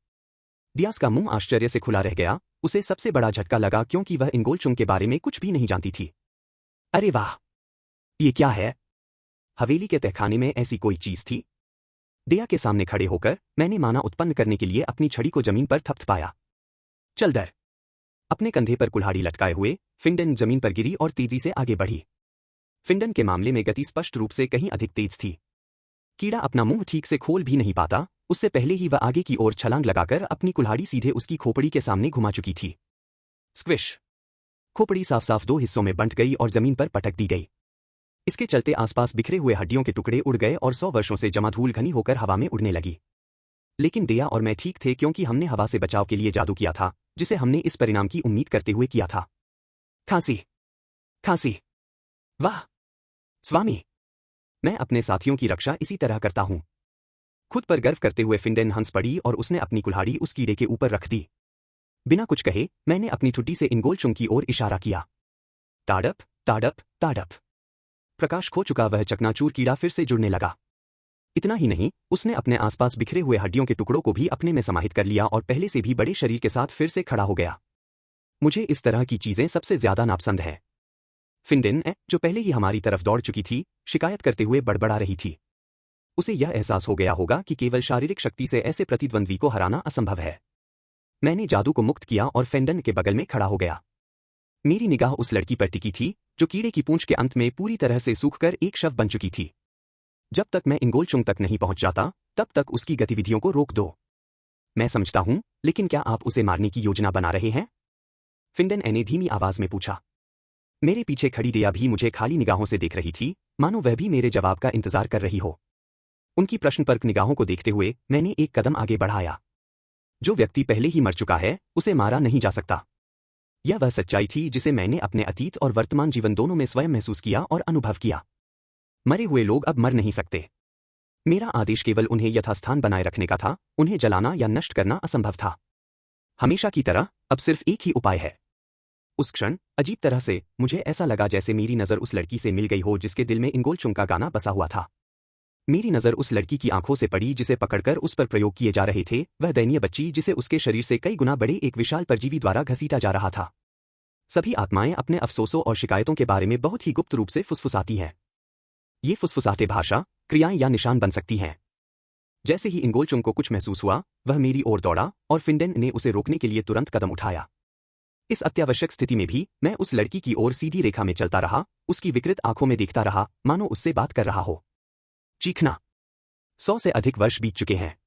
डियास का मुंह आश्चर्य से खुला रह गया, उसे सबसे बड़ा झटका लगा क्योंकि वह इंगोलचुंग के बारे में कुछ भी नहीं जानती थी। अरे वाह! ये क्या है? हवेली के तहखाने में ऐसी कोई चीज थी? डेया के सामने खड़े होकर मैंने माना उत्पन्न करने के लिए अपनी छड़ी को जमीन पर थपथपाया। चल दर! अपने कंधे पर कुल्हाड़ी लटकाए हुए फिंडन जमीन पर गिरी और तेजी से आगे बढ़ी। फिंडन के मामले में गति स्पष्ट रूप से कहीं अधिक तेज थी। कीड़ा अपना मुंह ठीक से खोल भी नहीं पाता, उससे पहले ही वह आगे की ओर छलांग लगाकर अपनी कुल्हाड़ी सीधे उसकी खोपड़ी के सामने घुमा चुकी थी। स्क्विश! खोपड़ी साफ साफ दो हिस्सों में बंट गई और जमीन पर पटक दी गई। इसके चलते आसपास बिखरे हुए हड्डियों के टुकड़े उड़ गए और 100 वर्षों से जमा धूल घनी होकर हवा में उड़ने लगी। लेकिन डेया और मैं ठीक थे क्योंकि हमने हवा से बचाव के लिए जादू किया था, जिसे हमने इस परिणाम की उम्मीद करते हुए किया था। खांसी! खांसी! वाह! स्वामी! मैं अपने साथियों की रक्षा इसी तरह करता हूं। खुद पर गर्व करते हुए फिंडेन हंस पड़ी और उसने अपनी कुल्हाड़ी उस कीड़े के ऊपर रख दी। बिना कुछ कहे मैंने अपनी ठुड्डी से इंगोलचुंग की ओर इशारा किया। टाडप टाडप टाडप। प्रकाश खो चुका वह चकनाचूर कीड़ा फिर से जुड़ने लगा। इतना ही नहीं, उसने अपने आसपास बिखरे हुए हड्डियों के टुकड़ों को भी अपने में समाहित कर लिया और पहले से भी बड़े शरीर के साथ फिर से खड़ा हो गया। मुझे इस तरह की चीजें सबसे ज्यादा नापसंद है। फिंडेन जो पहले ही हमारी तरफ दौड़ चुकी थी, शिकायत करते हुए बड़बड़ा रही थी। उसे यह एहसास हो गया होगा कि केवल शारीरिक शक्ति से ऐसे प्रतिद्वंद्वी को हराना असंभव है। मैंने जादू को मुक्त किया और फेंडन के बगल में खड़ा हो गया। मेरी निगाह उस लड़की पर टिकी थी जो कीड़े की पूंछ के अंत में पूरी तरह से सूखकर एक शव बन चुकी थी। जब तक मैं इंगोलचुंग तक नहीं पहुंच जाता, तब तक उसकी गतिविधियों को रोक दो। मैं समझता हूं, लेकिन क्या आप उसे मारने की योजना बना रहे हैं? फिंडेन ने धीमी आवाज में पूछा। मेरे पीछे खड़ी डेया भी मुझे खाली निगाहों से देख रही थी, मानो वह भी मेरे जवाब का इंतजार कर रही हो। उनकी प्रश्नपरक निगाहों को देखते हुए मैंने एक कदम आगे बढ़ाया। जो व्यक्ति पहले ही मर चुका है, उसे मारा नहीं जा सकता। यह वह सच्चाई थी जिसे मैंने अपने अतीत और वर्तमान जीवन दोनों में स्वयं महसूस किया और अनुभव किया। मरे हुए लोग अब मर नहीं सकते। मेरा आदेश केवल उन्हें यथास्थान बनाए रखने का था, उन्हें जलाना या नष्ट करना असंभव था। हमेशा की तरह अब सिर्फ एक ही उपाय है। उस क्षण अजीब तरह से मुझे ऐसा लगा जैसे मेरी नजर उस लड़की से मिल गई हो जिसके दिल में इंगोलचुंग का गाना बसा हुआ था। मेरी नजर उस लड़की की आंखों से पड़ी जिसे पकड़कर उस पर प्रयोग किए जा रहे थे, वह दयनीय बच्ची जिसे उसके शरीर से कई गुना बड़े एक विशाल परजीवी द्वारा घसीटा जा रहा था। सभी आत्माएं अपने अफसोसों और शिकायतों के बारे में बहुत ही गुप्त रूप से फुसफुसाती हैं। ये फुसफुसाहटें भाषा, क्रियाएं या निशान बन सकती हैं। जैसे ही इंगोलचुंग को कुछ महसूस हुआ, वह मेरी ओर दौड़ा और फिंडेन ने उसे रोकने के लिए तुरंत कदम उठाया। इस अत्यावश्यक स्थिति में भी मैं उस लड़की की ओर सीधी रेखा में चलता रहा, उसकी विकृत आंखों में देखता रहा, मानो उससे बात कर रहा हो। चीखना। 100 से अधिक वर्ष बीत चुके हैं।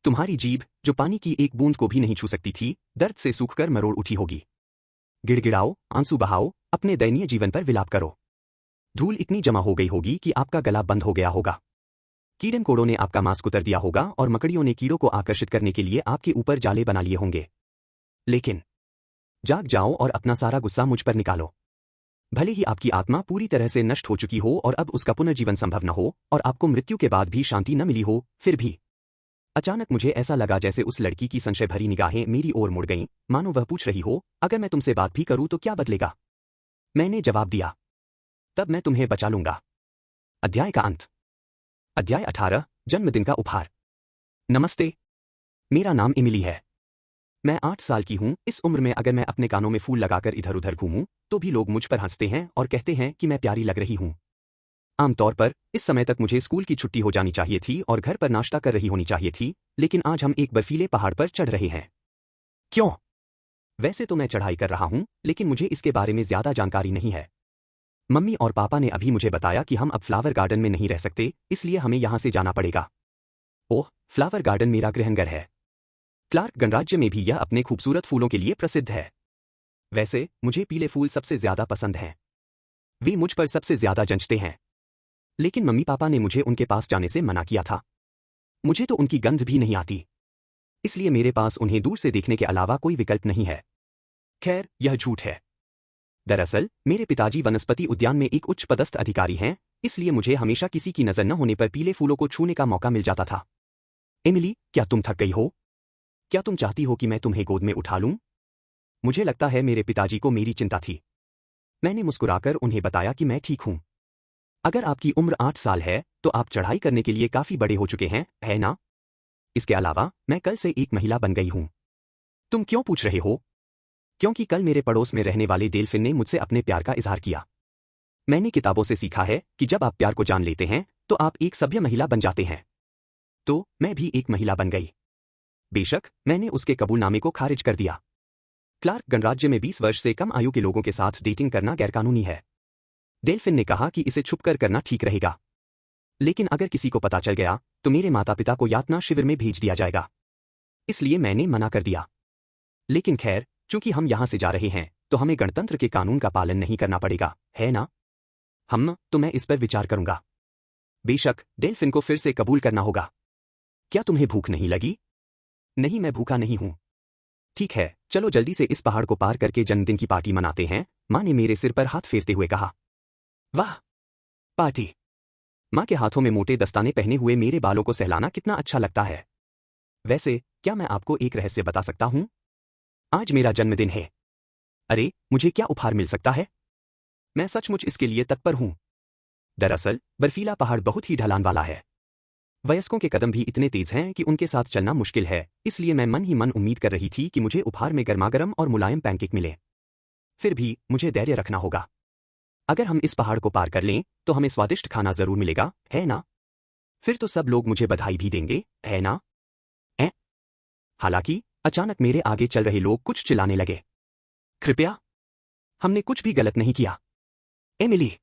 तुम्हारी जीभ, जो पानी की एक बूंद को भी नहीं छू सकती थी, दर्द से सूखकर मरोड़ उठी होगी। गिड़गिड़ाओ, आंसू बहाओ, अपने दयनीय जीवन पर विलाप करो। धूल इतनी जमा हो गई होगी कि आपका गला बंद हो गया होगा। कीड़े कोड़ों ने आपका मांस कुतर दिया होगा और मकड़ियों ने कीड़ों को आकर्षित करने के लिए आपके ऊपर जाले बना लिए होंगे। लेकिन जाग जाओ और अपना सारा गुस्सा मुझ पर निकालो। भले ही आपकी आत्मा पूरी तरह से नष्ट हो चुकी हो और अब उसका पुनर्जीवन संभव न हो और आपको मृत्यु के बाद भी शांति न मिली हो, फिर भी। अचानक मुझे ऐसा लगा जैसे उस लड़की की संशय भरी निगाहें मेरी ओर मुड़ गईं, मानो वह पूछ रही हो, अगर मैं तुमसे बात भी करूं तो क्या बदलेगा? मैंने जवाब दिया, तब मैं तुम्हें बचा लूंगा। अध्याय का अंत। अध्याय 18, जन्मदिन का उपहार। नमस्ते, मेरा नाम इमिली है। मैं 8 साल की हूं। इस उम्र में अगर मैं अपने कानों में फूल लगाकर इधर उधर घूमूं, तो भी लोग मुझ पर हंसते हैं और कहते हैं कि मैं प्यारी लग रही हूं। आमतौर पर इस समय तक मुझे स्कूल की छुट्टी हो जानी चाहिए थी और घर पर नाश्ता कर रही होनी चाहिए थी, लेकिन आज हम एक बर्फीले पहाड़ पर चढ़ रहे हैं। क्यों? वैसे तो मैं चढ़ाई कर रहा हूं, लेकिन मुझे इसके बारे में ज्यादा जानकारी नहीं है। मम्मी और पापा ने अभी मुझे बताया कि हम अब फ्लावर गार्डन में नहीं रह सकते, इसलिए हमें यहाँ से जाना पड़ेगा। ओह, फ्लावर गार्डन मेरा गृहनगर है। क्लार्क गणराज्य में भी यह अपने खूबसूरत फूलों के लिए प्रसिद्ध है। वैसे मुझे पीले फूल सबसे ज्यादा पसंद हैं। वे मुझ पर सबसे ज्यादा जंचते हैं। लेकिन मम्मी पापा ने मुझे उनके पास जाने से मना किया था। मुझे तो उनकी गंध भी नहीं आती, इसलिए मेरे पास उन्हें दूर से देखने के अलावा कोई विकल्प नहीं है। खैर, यह झूठ है। दरअसल मेरे पिताजी वनस्पति उद्यान में एक उच्च पदस्थ अधिकारी हैं, इसलिए मुझे हमेशा किसी की नजर न होने पर पीले फूलों को छूने का मौका मिल जाता था। एमिली, क्या तुम थक गई हो? क्या तुम चाहती हो कि मैं तुम्हें गोद में उठा लूं? मुझे लगता है मेरे पिताजी को मेरी चिंता थी। मैंने मुस्कुराकर उन्हें बताया कि मैं ठीक हूं। अगर आपकी उम्र 8 साल है तो आप चढ़ाई करने के लिए काफी बड़े हो चुके हैं, है ना? इसके अलावा मैं कल से एक महिला बन गई हूं। तुम क्यों पूछ रहे हो? क्योंकि कल मेरे पड़ोस में रहने वाले डेल्फिन ने मुझसे अपने प्यार का इजहार किया। मैंने किताबों से सीखा है कि जब आप प्यार को जान लेते हैं तो आप एक सभ्य महिला बन जाते हैं। तो मैं भी एक महिला बन गई। बेशक मैंने उसके कबूलनामे को खारिज कर दिया। क्लार्क गणराज्य में 20 वर्ष से कम आयु के लोगों के साथ डेटिंग करना गैरकानूनी है। डेल्फिन ने कहा कि इसे छुपकर करना ठीक रहेगा, लेकिन अगर किसी को पता चल गया तो मेरे माता पिता को यातना शिविर में भेज दिया जाएगा। इसलिए मैंने मना कर दिया। लेकिन खैर, चूंकि हम यहां से जा रहे हैं तो हमें गणतंत्र के कानून का पालन नहीं करना पड़ेगा, है ना? तो मैं इस पर विचार करूंगा। बेशक डेल्फिन को फिर से कबूल करना होगा। क्या तुम्हें भूख नहीं लगी? नहीं, मैं भूखा नहीं हूं। ठीक है, चलो जल्दी से इस पहाड़ को पार करके जन्मदिन की पार्टी मनाते हैं, मां ने मेरे सिर पर हाथ फेरते हुए कहा। वाह, पार्टी! मां के हाथों में मोटे दस्ताने पहने हुए मेरे बालों को सहलाना कितना अच्छा लगता है। वैसे क्या मैं आपको एक रहस्य बता सकता हूं? आज मेरा जन्मदिन है। अरे, मुझे क्या उपहार मिल सकता है? मैं सचमुच इसके लिए तत्पर हूं। दरअसल बर्फीला पहाड़ बहुत ही ढलान वाला है। वयस्कों के कदम भी इतने तेज हैं कि उनके साथ चलना मुश्किल है, इसलिए मैं मन ही मन उम्मीद कर रही थी कि मुझे उपहार में गर्मागर्म और मुलायम पैनकेक मिले। फिर भी मुझे धैर्य रखना होगा। अगर हम इस पहाड़ को पार कर लें तो हमें स्वादिष्ट खाना जरूर मिलेगा, है ना? फिर तो सब लोग मुझे बधाई भी देंगे, है ना? ऐ? हालांकि अचानक मेरे आगे चल रहे लोग कुछ चिल्लाने लगे। कृपया, हमने कुछ भी गलत नहीं किया। एमिली!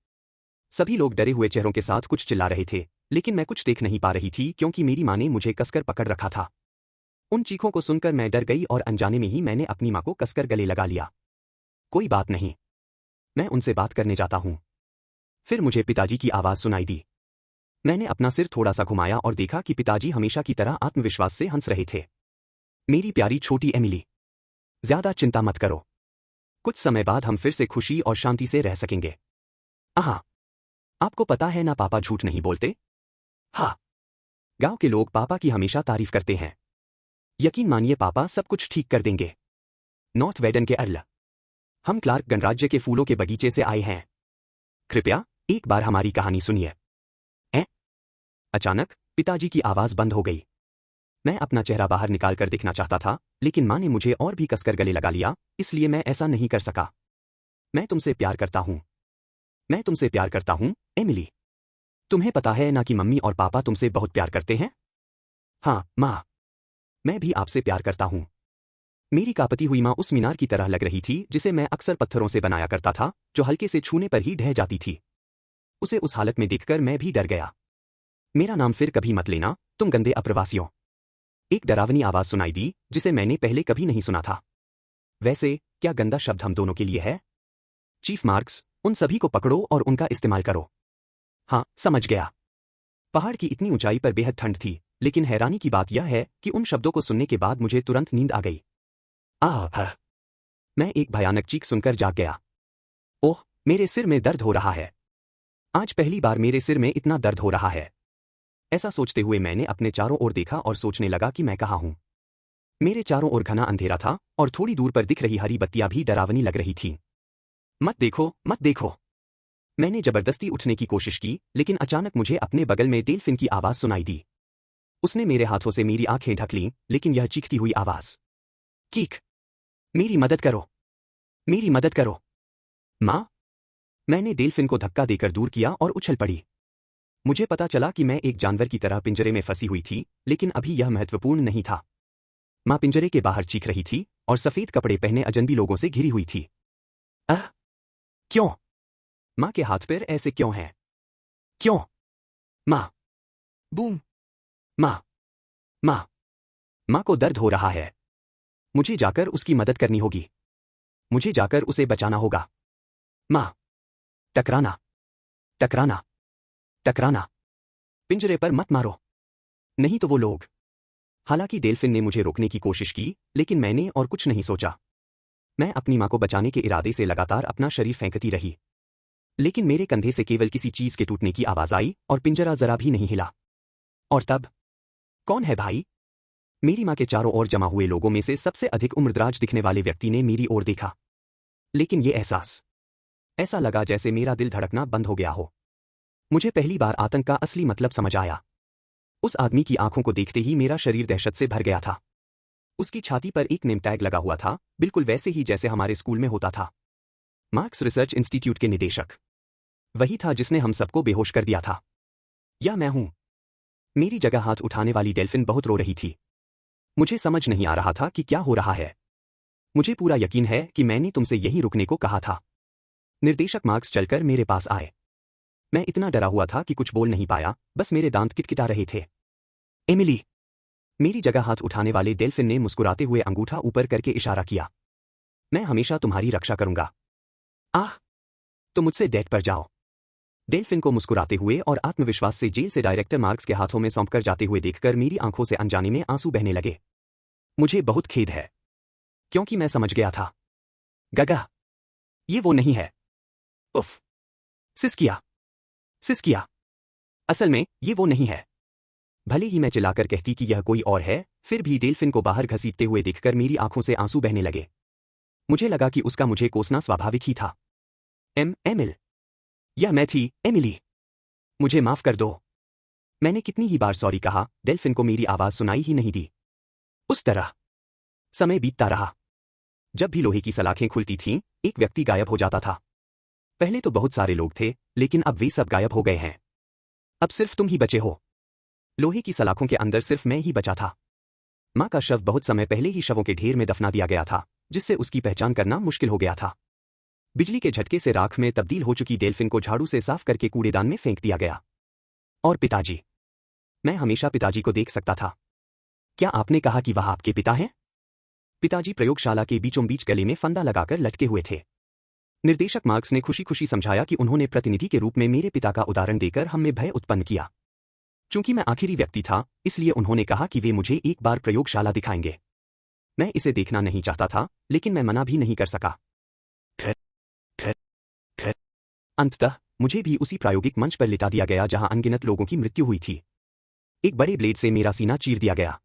सभी लोग डरे हुए चेहरों के साथ कुछ चिल्ला रहे थे, लेकिन मैं कुछ देख नहीं पा रही थी क्योंकि मेरी मां ने मुझे कसकर पकड़ रखा था। उन चीखों को सुनकर मैं डर गई और अनजाने में ही मैंने अपनी मां को कसकर गले लगा लिया। कोई बात नहीं, मैं उनसे बात करने जाता हूं। फिर मुझे पिताजी की आवाज सुनाई दी। मैंने अपना सिर थोड़ा सा घुमाया और देखा कि पिताजी हमेशा की तरह आत्मविश्वास से हंस रहे थे। मेरी प्यारी छोटी एमिली, ज्यादा चिंता मत करो। कुछ समय बाद हम फिर से खुशी और शांति से रह सकेंगे। आहा, आपको पता है ना, पापा झूठ नहीं बोलते। हाँ, गांव के लोग पापा की हमेशा तारीफ करते हैं। यकीन मानिए, पापा सब कुछ ठीक कर देंगे। नॉर्थ वेडन के अर्ल, हम क्लार्क गणराज्य के फूलों के बगीचे से आए हैं। कृपया एक बार हमारी कहानी सुनिए। ऐ? अचानक पिताजी की आवाज बंद हो गई। मैं अपना चेहरा बाहर निकाल कर देखना चाहता था, लेकिन मां ने मुझे और भी कसकर गले लगा लिया, इसलिए मैं ऐसा नहीं कर सका। मैं तुमसे प्यार करता हूं। मैं तुमसे प्यार करता हूं, एमिली। तुम्हें पता है ना कि मम्मी और पापा तुमसे बहुत प्यार करते हैं? हाँ, मां। मैं भी आपसे प्यार करता हूं। मेरी कापती हुई मां उस मीनार की तरह लग रही थी जिसे मैं अक्सर पत्थरों से बनाया करता था, जो हल्के से छूने पर ही ढह जाती थी। उसे उस हालत में देखकर मैं भी डर गया। मेरा नाम फिर कभी मत लेना, तुम गंदे अप्रवासियों। एक डरावनी आवाज सुनाई दी जिसे मैंने पहले कभी नहीं सुना था। वैसे क्या गंदा शब्द हम दोनों के लिए है? चीफ मार्क्स, उन सभी को पकड़ो और उनका इस्तेमाल करो। हाँ, समझ गया। पहाड़ की इतनी ऊंचाई पर बेहद ठंड थी, लेकिन हैरानी की बात यह है कि उन शब्दों को सुनने के बाद मुझे तुरंत नींद आ गई। आह! मैं एक भयानक चीख सुनकर जाग गया। ओह, मेरे सिर में दर्द हो रहा है। आज पहली बार मेरे सिर में इतना दर्द हो रहा है। ऐसा सोचते हुए मैंने अपने चारों ओर देखा और सोचने लगा कि मैं कहाँ हूं। मेरे चारों ओर घना अंधेरा था और थोड़ी दूर पर दिख रही हरी बत्तियां भी डरावनी लग रही थीं। मत देखो, मत देखो। मैंने जबरदस्ती उठने की कोशिश की, लेकिन अचानक मुझे अपने बगल में डेल्फिन की आवाज सुनाई दी। उसने मेरे हाथों से मेरी आंखें ढक लीं, लेकिन यह चीखती हुई आवाज। कीक! मेरी मदद करो! मेरी मदद करो! मां! मैंने डेल्फिन को धक्का देकर दूर किया और उछल पड़ी। मुझे पता चला कि मैं एक जानवर की तरह पिंजरे में फंसी हुई थी, लेकिन अभी यह महत्वपूर्ण नहीं था। मां पिंजरे के बाहर चीख रही थी और सफेद कपड़े पहने अजनबी लोगों से घिरी हुई थी। क्यों? माँ के हाथ पैर ऐसे क्यों हैं? क्यों? माँ। बूम। माँ। माँ। माँ को दर्द हो रहा है। मुझे जाकर उसकी मदद करनी होगी। मुझे जाकर उसे बचाना होगा। माँ। टकराना। टकराना। टकराना। पिंजरे पर मत मारो। नहीं तो वो लोग। हालांकि डेल्फिन ने मुझे रोकने की कोशिश की, लेकिन मैंने और कुछ नहीं सोचा। मैं अपनी माँ को बचाने के इरादे से लगातार अपना शरीर फेंकती रही। लेकिन मेरे कंधे से केवल किसी चीज के टूटने की आवाज आई और पिंजरा जरा भी नहीं हिला। और तब, कौन है भाई? मेरी माँ के चारों ओर जमा हुए लोगों में से सबसे अधिक उम्रदराज दिखने वाले व्यक्ति ने मेरी ओर देखा। लेकिन ये एहसास, ऐसा लगा जैसे मेरा दिल धड़कना बंद हो गया हो। मुझे पहली बार आतंक का असली मतलब समझ आया। उस आदमी की आंखों को देखते ही मेरा शरीर दहशत से भर गया था। उसकी छाती पर एक नेम टैग लगा हुआ था, बिल्कुल वैसे ही जैसे हमारे स्कूल में होता था। मार्क्स रिसर्च इंस्टीट्यूट के निदेशक। वही था जिसने हम सबको बेहोश कर दिया था। या मैं हूं? मेरी जगह हाथ उठाने वाली डेल्फिन बहुत रो रही थी। मुझे समझ नहीं आ रहा था कि क्या हो रहा है। मुझे पूरा यकीन है कि मैंने तुमसे यही रुकने को कहा था। निर्देशक मार्क्स चलकर मेरे पास आए। मैं इतना डरा हुआ था कि कुछ बोल नहीं पाया, बस मेरे दांत किटकिटा रहे थे। एमिली। मेरी जगह हाथ उठाने वाले डेल्फिन ने मुस्कुराते हुए अंगूठा ऊपर करके इशारा किया। मैं हमेशा तुम्हारी रक्षा करूंगा। आह। तो मुझसे डेट पर जाओ। डेल्फिन को मुस्कुराते हुए और आत्मविश्वास से जेल से डायरेक्टर मार्क्स के हाथों में सौंपकर जाते हुए देखकर मेरी आंखों से अनजाने में आंसू बहने लगे। मुझे बहुत खेद है। क्योंकि मैं समझ गया था। गगा। ये वो नहीं है। उफ। सिसकिया। सिसकिया। असल में ये वो नहीं है। भले ही मैं चिल्लाकर कहती कि यह कोई और है, फिर भी डेल्फिन को बाहर घसीटते हुए देखकर मेरी आंखों से आंसू बहने लगे। मुझे लगा कि उसका मुझे कोसना स्वाभाविक ही था। एमिल। यह मैं थी, एमिली। मुझे माफ कर दो। मैंने कितनी ही बार सॉरी कहा, डेल्फिन को मेरी आवाज सुनाई ही नहीं दी। उस तरह समय बीतता रहा। जब भी लोहे की सलाखें खुलती थीं, एक व्यक्ति गायब हो जाता था। पहले तो बहुत सारे लोग थे, लेकिन अब वे सब गायब हो गए हैं। अब सिर्फ तुम ही बचे हो। लोहे की सलाखों के अंदर सिर्फ मैं ही बचा था। माँ का शव बहुत समय पहले ही शवों के ढेर में दफना दिया गया था, जिससे उसकी पहचान करना मुश्किल हो गया था। बिजली के झटके से राख में तब्दील हो चुकी डेल्फिन को झाड़ू से साफ करके कूड़ेदान में फेंक दिया गया। और पिताजी। मैं हमेशा पिताजी को देख सकता था। क्या आपने कहा कि वह आपके पिता हैं? पिताजी प्रयोगशाला के बीचों बीच गले में फंदा लगाकर लटके हुए थे। निर्देशक मार्क्स ने खुशी खुशी समझाया कि उन्होंने प्रतिनिधि के रूप में मेरे पिता का उदाहरण देकर हम में भय उत्पन्न किया। चूंकि मैं आखिरी व्यक्ति था, इसलिए उन्होंने कहा कि वे मुझे एक बार प्रयोगशाला दिखाएंगे। मैं इसे देखना नहीं चाहता था, लेकिन मैं मना भी नहीं कर सका। अंततः मुझे भी उसी प्रायोगिक मंच पर लिटा दिया गया जहां अनगिनत लोगों की मृत्यु हुई थी। एक बड़े ब्लेड से मेरा सीना चीर दिया गया।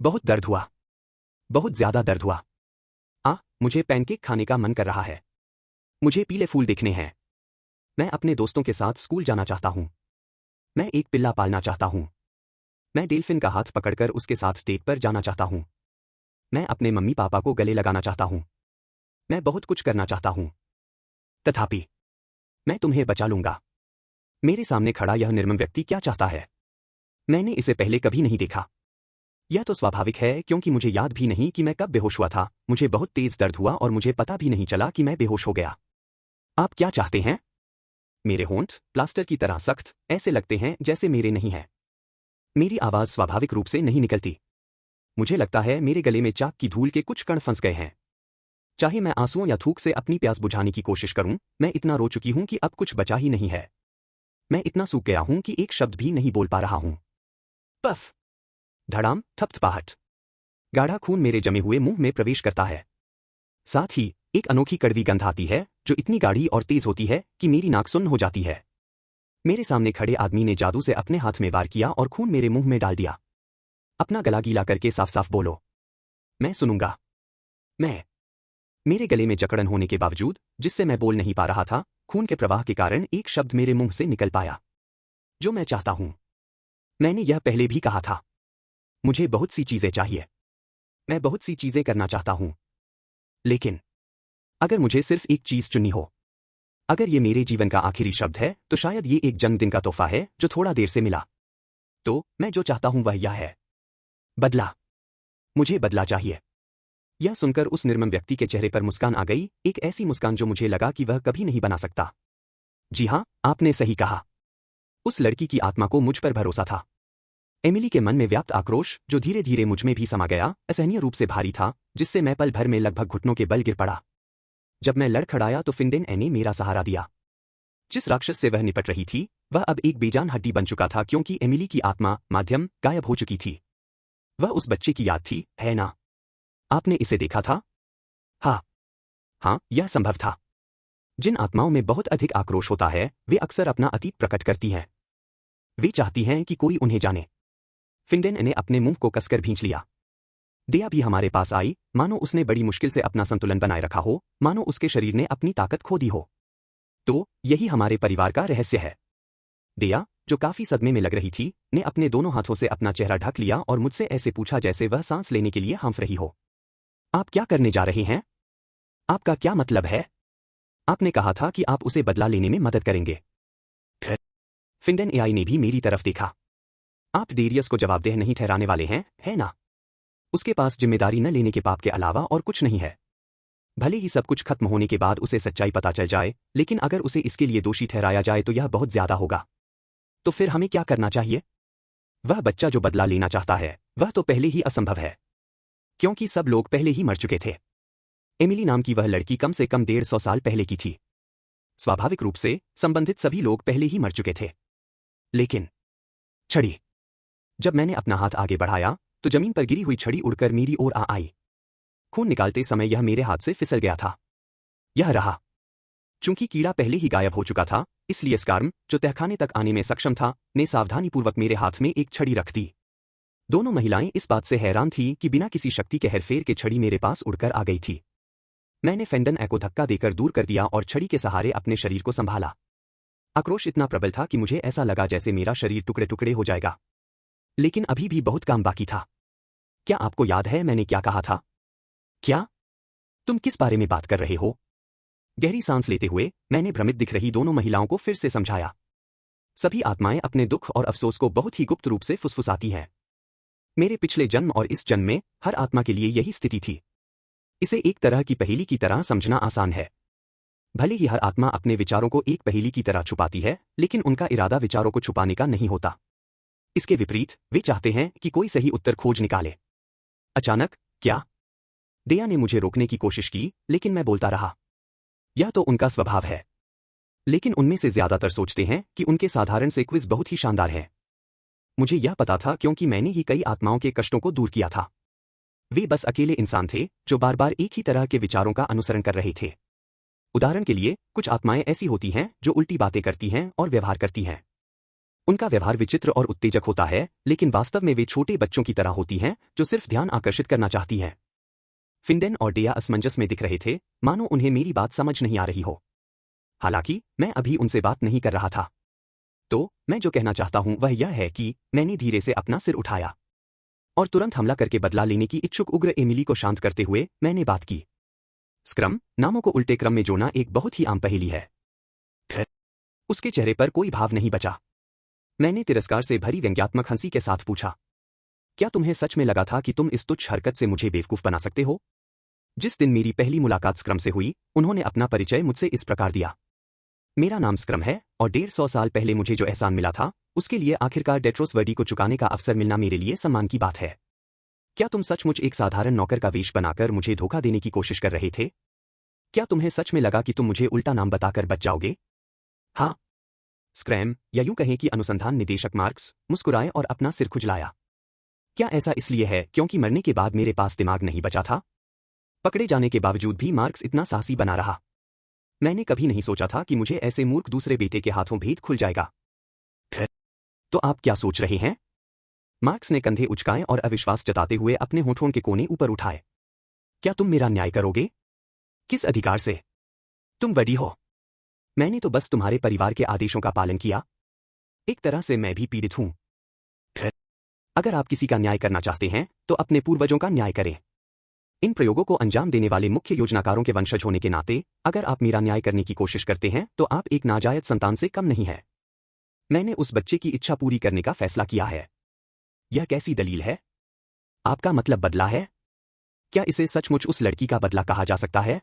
बहुत दर्द हुआ। बहुत ज्यादा दर्द हुआ। मुझे पैनकेक खाने का मन कर रहा है। मुझे पीले फूल देखने हैं। मैं अपने दोस्तों के साथ स्कूल जाना चाहता हूं। मैं एक पिल्ला पालना चाहता हूं। मैं डेल्फिन का हाथ पकड़कर उसके साथ डेट पर जाना चाहता हूं। मैं अपने मम्मी पापा को गले लगाना चाहता हूं। मैं बहुत कुछ करना चाहता हूं। तथापि मैं तुम्हें बचा लूंगा। मेरे सामने खड़ा यह निर्मम व्यक्ति क्या चाहता है? मैंने इसे पहले कभी नहीं देखा। यह तो स्वाभाविक है, क्योंकि मुझे याद भी नहीं कि मैं कब बेहोश हुआ था। मुझे बहुत तेज दर्द हुआ और मुझे पता भी नहीं चला कि मैं बेहोश हो गया। आप क्या चाहते हैं? मेरे होंठ प्लास्टर की तरह सख्त, ऐसे लगते हैं जैसे मेरे नहीं हैं। मेरी आवाज स्वाभाविक रूप से नहीं निकलती। मुझे लगता है मेरे गले में चाक की धूल के कुछ कण फंस गए हैं। चाहे मैं आंसुओं या थूक से अपनी प्यास बुझाने की कोशिश करूं, मैं इतना रो चुकी हूं कि अब कुछ बचा ही नहीं है। मैं इतना सूख गया हूं कि एक शब्द भी नहीं बोल पा रहा हूं। पफ। धड़ाम, थपथपाहट। गाढ़ा खून मेरे जमे हुए मुंह में प्रवेश करता है। साथ ही एक अनोखी कड़वी गंध आती है, जो इतनी गाढ़ी और तेज होती है कि मेरी नाक सुन्न हो जाती है। मेरे सामने खड़े आदमी ने जादू से अपने हाथ में वार किया और खून मेरे मुंह में डाल दिया। अपना गला गीला करके साफ साफ बोलो। मैं सुनूंगा। मैं। मेरे गले में जकड़न होने के बावजूद, जिससे मैं बोल नहीं पा रहा था, खून के प्रवाह के कारण एक शब्द मेरे मुंह से निकल पाया। जो मैं चाहता हूं। मैंने यह पहले भी कहा था। मुझे बहुत सी चीजें चाहिए। मैं बहुत सी चीजें करना चाहता हूं। लेकिन अगर मुझे सिर्फ एक चीज चुननी हो, अगर ये मेरे जीवन का आखिरी शब्द है, तो शायद ये एक जन्मदिन का तोहफा है जो थोड़ा देर से मिला। तो मैं जो चाहता हूं वह यह है। बदला। मुझे बदला चाहिए। यह सुनकर उस निर्मम व्यक्ति के चेहरे पर मुस्कान आ गई, एक ऐसी मुस्कान जो मुझे लगा कि वह कभी नहीं बना सकता। जी हाँ, आपने सही कहा। उस लड़की की आत्मा को मुझ पर भरोसा था। एमिली के मन में व्याप्त आक्रोश, जो धीरे धीरे मुझ में भी समा गया, असहनीय रूप से भारी था, जिससे मैं पल भर में लगभग घुटनों के बल गिर पड़ा। जब मैं लड़खड़ाया तो फिंडेन ने मेरा सहारा दिया। जिस राक्षस से वह निपट रही थी, वह अब एक बेजान हड्डी बन चुका था क्योंकि एमिली की आत्मा, माध्यम, गायब हो चुकी थी। वह उस बच्चे की याद थी, है ना? आपने इसे देखा था? हाँ। हाँ, यह संभव था। जिन आत्माओं में बहुत अधिक आक्रोश होता है, वे अक्सर अपना अतीत प्रकट करती हैं। वे चाहती हैं कि कोई उन्हें जाने। फिंडेन ने अपने मुंह को कसकर भींच लिया। दिया भी हमारे पास आई, मानो उसने बड़ी मुश्किल से अपना संतुलन बनाए रखा हो, मानो उसके शरीर ने अपनी ताकत खो दी हो। तो यही हमारे परिवार का रहस्य है। दिया, जो काफी सदमे में लग रही थी, ने अपने दोनों हाथों से अपना चेहरा ढक लिया और मुझसे ऐसे पूछा जैसे वह सांस लेने के लिए हांफ रही हो। आप क्या करने जा रहे हैं? आपका क्या मतलब है? आपने कहा था कि आप उसे बदला लेने में मदद करेंगे। फिर फिंडेन एआई ने भी मेरी तरफ देखा। आप डेरियस को जवाबदेह नहीं ठहराने वाले हैं, है ना? उसके पास जिम्मेदारी न लेने के पाप के अलावा और कुछ नहीं है। भले ही सब कुछ खत्म होने के बाद उसे सच्चाई पता चल जाए, लेकिन अगर उसे इसके लिए दोषी ठहराया जाए तो यह बहुत ज्यादा होगा। तो फिर हमें क्या करना चाहिए? वह बच्चा जो बदला लेना चाहता है, वह तो पहले ही असंभव है, क्योंकि सब लोग पहले ही मर चुके थे। एमिली नाम की वह लड़की कम से कम 150 साल पहले की थी। स्वाभाविक रूप से संबंधित सभी लोग पहले ही मर चुके थे। लेकिन छड़ी। जब मैंने अपना हाथ आगे बढ़ाया, तो जमीन पर गिरी हुई छड़ी उड़कर मेरी ओर आ आई। खून निकालते समय यह मेरे हाथ से फिसल गया था। यह रहा। चूंकि कीड़ा पहले ही गायब हो चुका था, इसलिए स्कार्म, जो तहखाने तक आने में सक्षम था, ने सावधानीपूर्वक मेरे हाथ में एक छड़ी रख दी। दोनों महिलाएं इस बात से हैरान थीं कि बिना किसी शक्ति के हेरफेर के छड़ी मेरे पास उड़कर आ गई थी। मैंने फेंडन को धक्का देकर दूर कर दिया और छड़ी के सहारे अपने शरीर को संभाला। आक्रोश इतना प्रबल था कि मुझे ऐसा लगा जैसे मेरा शरीर टुकड़े टुकड़े हो जाएगा। लेकिन अभी भी बहुत काम बाकी था। क्या आपको याद है मैंने क्या कहा था? क्या? तुम किस बारे में बात कर रहे हो? गहरी सांस लेते हुए मैंने भ्रमित दिख रही दोनों महिलाओं को फिर से समझाया। सभी आत्माएं अपने दुख और अफसोस को बहुत ही गुप्त रूप से फुसफुसाती हैं। मेरे पिछले जन्म और इस जन्म में हर आत्मा के लिए यही स्थिति थी। इसे एक तरह की पहेली की तरह समझना आसान है। भले ही हर आत्मा अपने विचारों को एक पहेली की तरह छुपाती है, लेकिन उनका इरादा विचारों को छुपाने का नहीं होता। इसके विपरीत, वे चाहते हैं कि कोई सही उत्तर खोज निकाले। अचानक, क्या? दिया ने मुझे रोकने की कोशिश की, लेकिन मैं बोलता रहा। यह तो उनका स्वभाव है। लेकिन उनमें से ज्यादातर सोचते हैं कि उनके साधारण से क्विज बहुत ही शानदार है। मुझे यह पता था क्योंकि मैंने ही कई आत्माओं के कष्टों को दूर किया था। वे बस अकेले इंसान थे, जो बार बार एक ही तरह के विचारों का अनुसरण कर रहे थे। उदाहरण के लिए, कुछ आत्माएं ऐसी होती हैं जो उल्टी बातें करती हैं और व्यवहार करती हैं। उनका व्यवहार विचित्र और उत्तेजक होता है, लेकिन वास्तव में वे छोटे बच्चों की तरह होती हैं जो सिर्फ ध्यान आकर्षित करना चाहती हैं। फिंडेन और डेया असमंजस में दिख रहे थे, मानो उन्हें मेरी बात समझ नहीं आ रही हो। हालांकि मैं अभी उनसे बात नहीं कर रहा था। तो मैं जो कहना चाहता हूं वह यह है कि मैंने धीरे से अपना सिर उठाया और तुरंत हमला करके बदला लेने की इच्छुक उग्र एमिली को शांत करते हुए मैंने बात की। स्क्रम, नामों को उल्टे क्रम में जोड़ना एक बहुत ही आम पहेली है। फिर उसके चेहरे पर कोई भाव नहीं बचा। मैंने तिरस्कार से भरी व्यंग्यात्मक हंसी के साथ पूछा, क्या तुम्हें सच में लगा था कि तुम इस तुच्छ हरकत से मुझे बेवकूफ बना सकते हो? जिस दिन मेरी पहली मुलाकात स्क्रम से हुई, उन्होंने अपना परिचय मुझसे इस प्रकार दिया। मेरा नाम स्क्रम है, और 150 साल पहले मुझे जो एहसान मिला था, उसके लिए आखिरकार डेट्रोस वर्डी को चुकाने का अवसर मिलना मेरे लिए सम्मान की बात है। क्या तुम सचमुच एक साधारण नौकर का वेश बनाकर मुझे धोखा देने की कोशिश कर रहे थे? क्या तुम्हें सच में लगा कि तुम मुझे उल्टा नाम बताकर बच जाओगे? हाँ। स्क्रैम, या यूं कहें कि अनुसंधान निदेशक मार्क्स, मुस्कुराए और अपना सिर खुजलाया। क्या ऐसा इसलिए है क्योंकि मरने के बाद मेरे पास दिमाग नहीं बचा था? पकड़े जाने के बावजूद भी मार्क्स इतना साहसी बना रहा। मैंने कभी नहीं सोचा था कि मुझे ऐसे मूर्ख दूसरे बेटे के हाथों भेद खुल जाएगा। फिर तो आप क्या सोच रहे हैं? मार्क्स ने कंधे उचकाए और अविश्वास जताते हुए अपने होठों के कोने ऊपर उठाए। क्या तुम मेरा न्याय करोगे? किस अधिकार से? तुम वडी हो। मैंने तो बस तुम्हारे परिवार के आदेशों का पालन किया। एक तरह से मैं भी पीड़ित हूं। फिर अगर आप किसी का न्याय करना चाहते हैं, तो अपने पूर्वजों का न्याय करें। इन प्रयोगों को अंजाम देने वाले मुख्य योजनाकारों के वंशज होने के नाते, अगर आप मेरा न्याय करने की कोशिश करते हैं तो आप एक नाजायज संतान से कम नहीं है। मैंने उस बच्चे की इच्छा पूरी करने का फैसला किया है। यह कैसी दलील है? आपका मतलब बदला है? क्या इसे सचमुच उस लड़की का बदला कहा जा सकता है?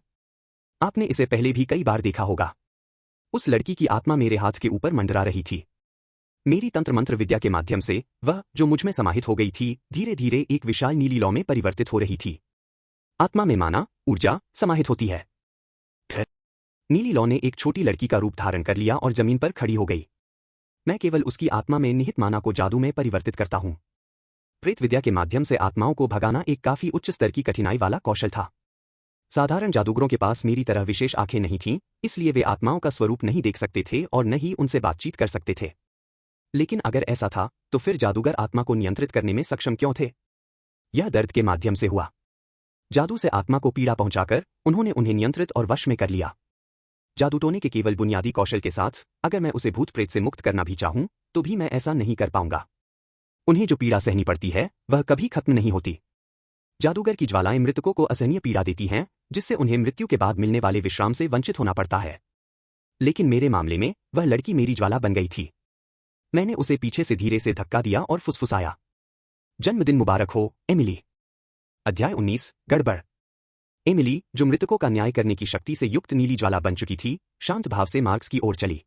आपने इसे पहले भी कई बार देखा होगा। उस लड़की की आत्मा मेरे हाथ के ऊपर मंडरा रही थी। मेरी तंत्र मंत्र विद्या के माध्यम से वह, जो मुझमें समाहित हो गई थी, धीरे धीरे एक विशाल नीली लौ में परिवर्तित हो रही थी। आत्मा में माना ऊर्जा समाहित होती है। फिर नीली लौ ने एक छोटी लड़की का रूप धारण कर लिया और जमीन पर खड़ी हो गई। मैं केवल उसकी आत्मा में निहित माना को जादू में परिवर्तित करता हूं। प्रेत विद्या के माध्यम से आत्माओं को भगाना एक काफी उच्च स्तर की कठिनाई वाला कौशल था। साधारण जादूगरों के पास मेरी तरह विशेष आंखें नहीं थीं, इसलिए वे आत्माओं का स्वरूप नहीं देख सकते थे और न ही उनसे बातचीत कर सकते थे। लेकिन अगर ऐसा था तो फिर जादूगर आत्मा को नियंत्रित करने में सक्षम क्यों थे? यह दर्द के माध्यम से हुआ। जादू से आत्मा को पीड़ा पहुंचाकर उन्होंने उन्हें नियंत्रित और वश में कर लिया। जादू टोने के केवल बुनियादी कौशल के साथ अगर मैं उसे भूत प्रेत से मुक्त करना भी चाहूं तो भी मैं ऐसा नहीं कर पाऊंगा। उन्हें जो पीड़ा सहनी पड़ती है वह कभी खत्म नहीं होती। जादूगर की ज्वालाएं मृतकों को असहनीय पीड़ा देती हैं, जिससे उन्हें मृत्यु के बाद मिलने वाले विश्राम से वंचित होना पड़ता है। लेकिन मेरे मामले में वह लड़की मेरी ज्वाला बन गई थी। मैंने उसे पीछे से धीरे से धक्का दिया और फुसफुसाया, जन्मदिन मुबारक हो, एमिली। अध्याय 19 गड़बड़। एमिली, जो मृतकों का न्याय करने की शक्ति से युक्त नीली ज्वाला बन चुकी थी, शांत भाव से मार्क्स की ओर चली।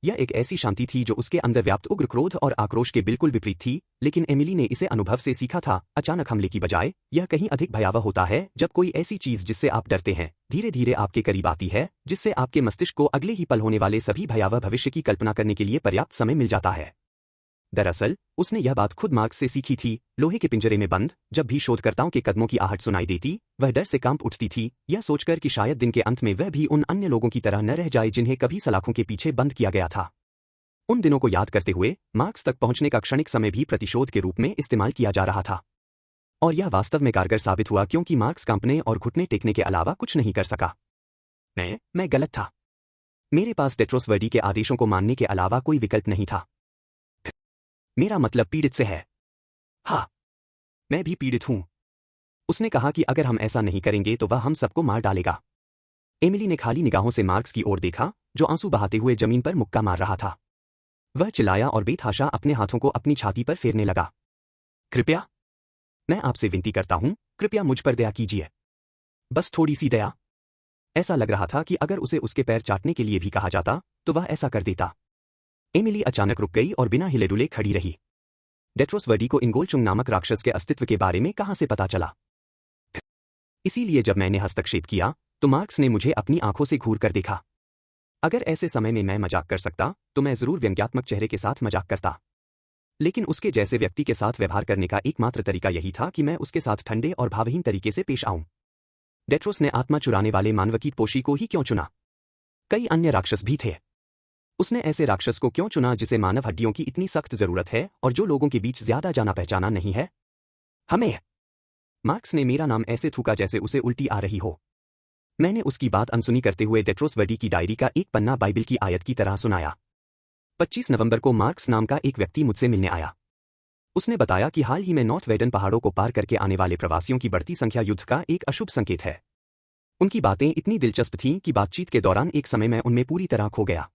यह एक ऐसी शांति थी जो उसके अंदर व्याप्त उग्र क्रोध और आक्रोश के बिल्कुल विपरीत थी, लेकिन एमिली ने इसे अनुभव से सीखा था। अचानक हमले की बजाय यह कहीं अधिक भयावह होता है जब कोई ऐसी चीज जिससे आप डरते हैं धीरे धीरे आपके करीब आती है, जिससे आपके मस्तिष्क को अगले ही पल होने वाले सभी भयावह भविष्य की कल्पना करने के लिए पर्याप्त समय मिल जाता है। दरअसल उसने यह बात खुद मार्क्स से सीखी थी। लोहे के पिंजरे में बंद जब भी शोधकर्ताओं के कदमों की आहट सुनाई देती, वह डर से कांप उठती थी, यह सोचकर कि शायद दिन के अंत में वह भी उन अन्य लोगों की तरह न रह जाए जिन्हें कभी सलाखों के पीछे बंद किया गया था। उन दिनों को याद करते हुए मार्क्स तक पहुंचने का क्षणिक समय भी प्रतिशोध के रूप में इस्तेमाल किया जा रहा था। और यह वास्तव में कारगर साबित हुआ, क्योंकि मार्क्स कांपने और घुटने टेकने के अलावा कुछ नहीं कर सका। मैं गलत था। मेरे पास टेट्रोस वर्डी के आदेशों को मानने के अलावा कोई विकल्प नहीं था। मेरा मतलब पीड़ित से है। हाँ, मैं भी पीड़ित हूं। उसने कहा कि अगर हम ऐसा नहीं करेंगे तो वह हम सबको मार डालेगा। एमिली ने खाली निगाहों से मार्क्स की ओर देखा, जो आंसू बहाते हुए जमीन पर मुक्का मार रहा था। वह चिल्लाया और बेतहाशा अपने हाथों को अपनी छाती पर फेरने लगा। कृपया, मैं आपसे विनती करता हूं, कृपया मुझ पर दया कीजिए। बस थोड़ी सी दया। ऐसा लग रहा था कि अगर उसे उसके पैर चाटने के लिए भी कहा जाता तो वह ऐसा कर देता। एमिली अचानक रुक गई और बिना हिले डुले खड़ी रही। डेट्रोस वर्डी को इंगोलचुंग नामक राक्षस के अस्तित्व के बारे में कहां से पता चला? इसीलिए जब मैंने हस्तक्षेप किया तो मार्क्स ने मुझे अपनी आंखों से घूर कर देखा। अगर ऐसे समय में मैं मजाक कर सकता तो मैं जरूर व्यंग्यात्मक चेहरे के साथ मजाक करता, लेकिन उसके जैसे व्यक्ति के साथ व्यवहार करने का एकमात्र तरीका यही था कि मैं उसके साथ ठंडे और भावहीन तरीके से पेश आऊं। डेट्रोस ने आत्मा चुराने वाले मानवकीट पोशी को ही क्यों चुना? कई अन्य राक्षस भी थे। उसने ऐसे राक्षस को क्यों चुना जिसे मानव हड्डियों की इतनी सख्त जरूरत है और जो लोगों के बीच ज्यादा जाना पहचाना नहीं है? हमें। मार्क्स ने मेरा नाम ऐसे थूका जैसे उसे उल्टी आ रही हो। मैंने उसकी बात अनसुनी करते हुए डेट्रोस वर्डी की डायरी का एक पन्ना बाइबिल की आयत की तरह सुनाया। 25 नवंबर को मार्क्स नाम का एक व्यक्ति मुझसे मिलने आया। उसने बताया कि हाल ही में नॉर्थ वेडन पहाड़ों को पार करके आने वाले प्रवासियों की बढ़ती संख्या युद्ध का एक अशुभ संकेत है। उनकी बातें इतनी दिलचस्प थीं कि बातचीत के दौरान एक समय मैं उनमें पूरी तरह खो गया।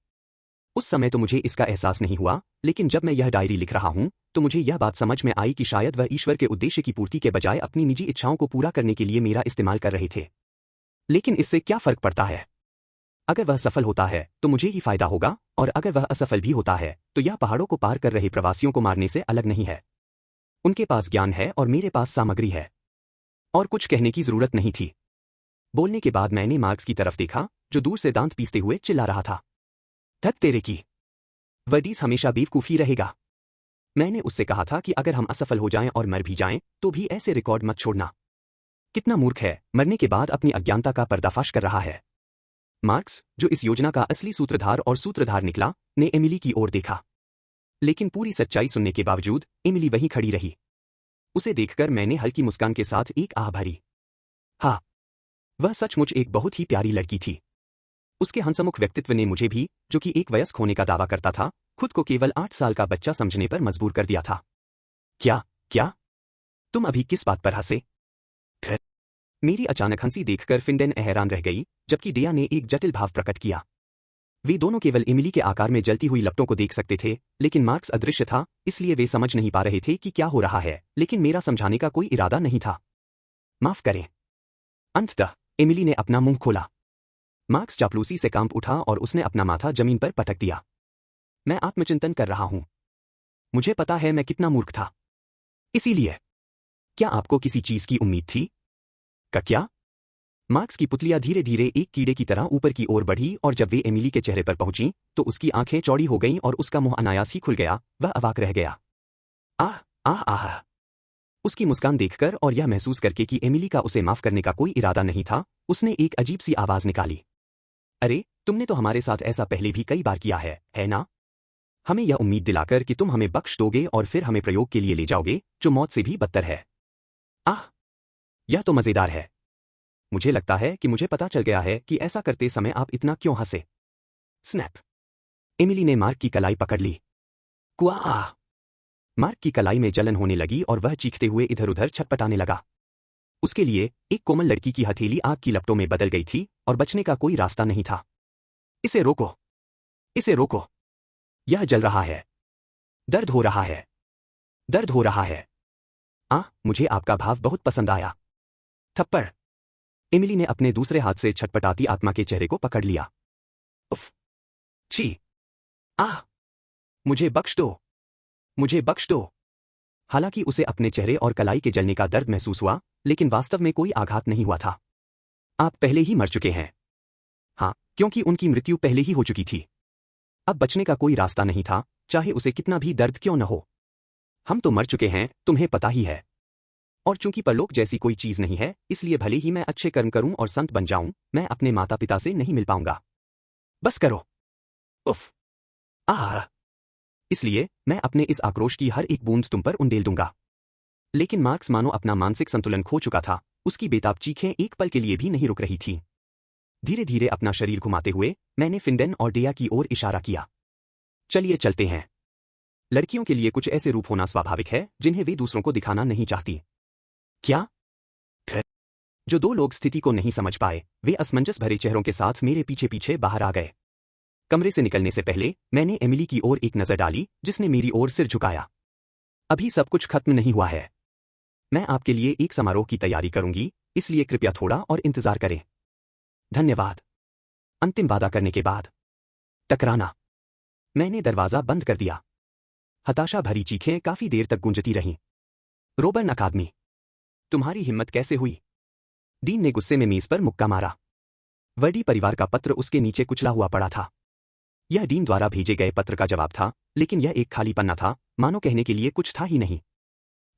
उस समय तो मुझे इसका एहसास नहीं हुआ, लेकिन जब मैं यह डायरी लिख रहा हूं तो मुझे यह बात समझ में आई कि शायद वह ईश्वर के उद्देश्य की पूर्ति के बजाय अपनी निजी इच्छाओं को पूरा करने के लिए मेरा इस्तेमाल कर रहे थे। लेकिन इससे क्या फर्क पड़ता है? अगर वह सफल होता है तो मुझे ही फायदा होगा, और अगर वह असफल भी होता है तो यह पहाड़ों को पार कर रहे प्रवासियों को मारने से अलग नहीं है। उनके पास ज्ञान है और मेरे पास सामग्री है, और कुछ कहने की जरूरत नहीं थी। बोलने के बाद मैंने मार्क्स की तरफ देखा, जो दूर से दांत पीसते हुए चिल्ला रहा था, धत तेरे की, वर्डीज हमेशा बेवकूफी रहेगा। मैंने उससे कहा था कि अगर हम असफल हो जाएं और मर भी जाएं तो भी ऐसे रिकॉर्ड मत छोड़ना। कितना मूर्ख है, मरने के बाद अपनी अज्ञानता का पर्दाफाश कर रहा है। मार्क्स, जो इस योजना का असली सूत्रधार और सूत्रधार निकला, ने एमिली की ओर देखा। लेकिन पूरी सच्चाई सुनने के बावजूद एमिली वहीं खड़ी रही। उसे देखकर मैंने हल्की मुस्कान के साथ एक आह भरी। हाँ, वह सचमुच एक बहुत ही प्यारी लड़की थी। उसके हंसमुख व्यक्तित्व ने मुझे भी, जो कि एक वयस्क होने का दावा करता था, खुद को केवल 8 साल का बच्चा समझने पर मजबूर कर दिया था। क्या? तुम अभी किस बात पर हंसे? मेरी अचानक हंसी देखकर फिंडेन हैरान रह गई, जबकि डेया ने एक जटिल भाव प्रकट किया। वे दोनों केवल एमिली के आकार में जलती हुई लपटों को देख सकते थे, लेकिन मार्क्स अदृश्य था, इसलिए वे समझ नहीं पा रहे थे कि क्या हो रहा है, लेकिन मेरा समझाने का कोई इरादा नहीं था। माफ करें। अंततः एमिली ने अपना मुंह खोला। मार्क्स चापलूसी से कांप उठा और उसने अपना माथा जमीन पर पटक दिया। मैं आत्मचिंतन कर रहा हूं। मुझे पता है मैं कितना मूर्ख था। इसीलिए क्या आपको किसी चीज की उम्मीद थी? क्या? मार्क्स की पुतलियां धीरे धीरे एक कीड़े की तरह ऊपर की ओर बढ़ी और जब वे एमिली के चेहरे पर पहुंची तो उसकी आंखें चौड़ी हो गईं और उसका मुंह अनायास ही खुल गया। वह अवाक रह गया। आह आह आह। उसकी मुस्कान देखकर और यह महसूस करके कि एमिली का उसे माफ करने का कोई इरादा नहीं था, उसने एक अजीब सी आवाज निकाली। अरे, तुमने तो हमारे साथ ऐसा पहले भी कई बार किया है ना? हमें यह उम्मीद दिलाकर कि तुम हमें बख्श दोगे और फिर हमें प्रयोग के लिए ले जाओगे, जो मौत से भी बदतर है। आह, यह तो मजेदार है। मुझे लगता है कि मुझे पता चल गया है कि ऐसा करते समय आप इतना क्यों हंसे। स्नैप। एमिली ने मार्क की कलाई पकड़ ली। कुआह। मार्क की कलाई में जलन होने लगी और वह चीखते हुए इधर उधर छटपटाने लगा। उसके लिए एक कोमल लड़की की हथेली आग की लपटों में बदल गई थी और बचने का कोई रास्ता नहीं था। इसे रोको, इसे रोको। यह जल रहा है। दर्द हो रहा है, दर्द हो रहा है। मुझे आपका भाव बहुत पसंद आया। थप्पड़। एमिली ने अपने दूसरे हाथ से छटपटाती आत्मा के चेहरे को पकड़ लिया। उफ। छी। आह। मुझे बख्श दो, मुझे बख्श दो। हालांकि उसे अपने चेहरे और कलाई के जलने का दर्द महसूस हुआ, लेकिन वास्तव में कोई आघात नहीं हुआ था। आप पहले ही मर चुके हैं। हाँ, क्योंकि उनकी मृत्यु पहले ही हो चुकी थी। अब बचने का कोई रास्ता नहीं था, चाहे उसे कितना भी दर्द क्यों न हो। हम तो मर चुके हैं, तुम्हें पता ही है। और चूंकि परलोक जैसी कोई चीज नहीं है, इसलिए भले ही मैं अच्छे कर्म करूं और संत बन जाऊं, मैं अपने माता पिता से नहीं मिल पाऊंगा। बस करो। उफ। आह। इसलिए मैं अपने इस आक्रोश की हर एक बूंद तुम पर उंडेल दूंगा। लेकिन मार्क्स मानो अपना मानसिक संतुलन खो चुका था, उसकी बेताब चीखें एक पल के लिए भी नहीं रुक रही थीं। धीरे धीरे अपना शरीर घुमाते हुए मैंने फिंडेन और डेया की ओर इशारा किया। चलिए चलते हैं। लड़कियों के लिए कुछ ऐसे रूप होना स्वाभाविक है जिन्हें वे दूसरों को दिखाना नहीं चाहती। क्या? फिर जो दो लोग स्थिति को नहीं समझ पाए, वे असमंजस भरे चेहरों के साथ मेरे पीछे पीछे बाहर आ गए। कमरे से निकलने से पहले मैंने एमिली की ओर एक नजर डाली, जिसने मेरी ओर सिर झुकाया। अभी सब कुछ खत्म नहीं हुआ है। मैं आपके लिए एक समारोह की तैयारी करूंगी, इसलिए कृपया थोड़ा और इंतजार करें। धन्यवाद। अंतिम वादा करने के बाद टकराना। मैंने दरवाजा बंद कर दिया। हताशा भरी चीखें काफी देर तक गूंजती रहीं। रोबर्न अकादमी। तुम्हारी हिम्मत कैसे हुई? डीन ने गुस्से में मेज पर मुक्का मारा। वर्डी परिवार का पत्र उसके नीचे कुचला हुआ पड़ा था। यह डीन द्वारा भेजे गए पत्र का जवाब था, लेकिन यह एक खाली पन्ना था, मानो कहने के लिए कुछ था ही नहीं।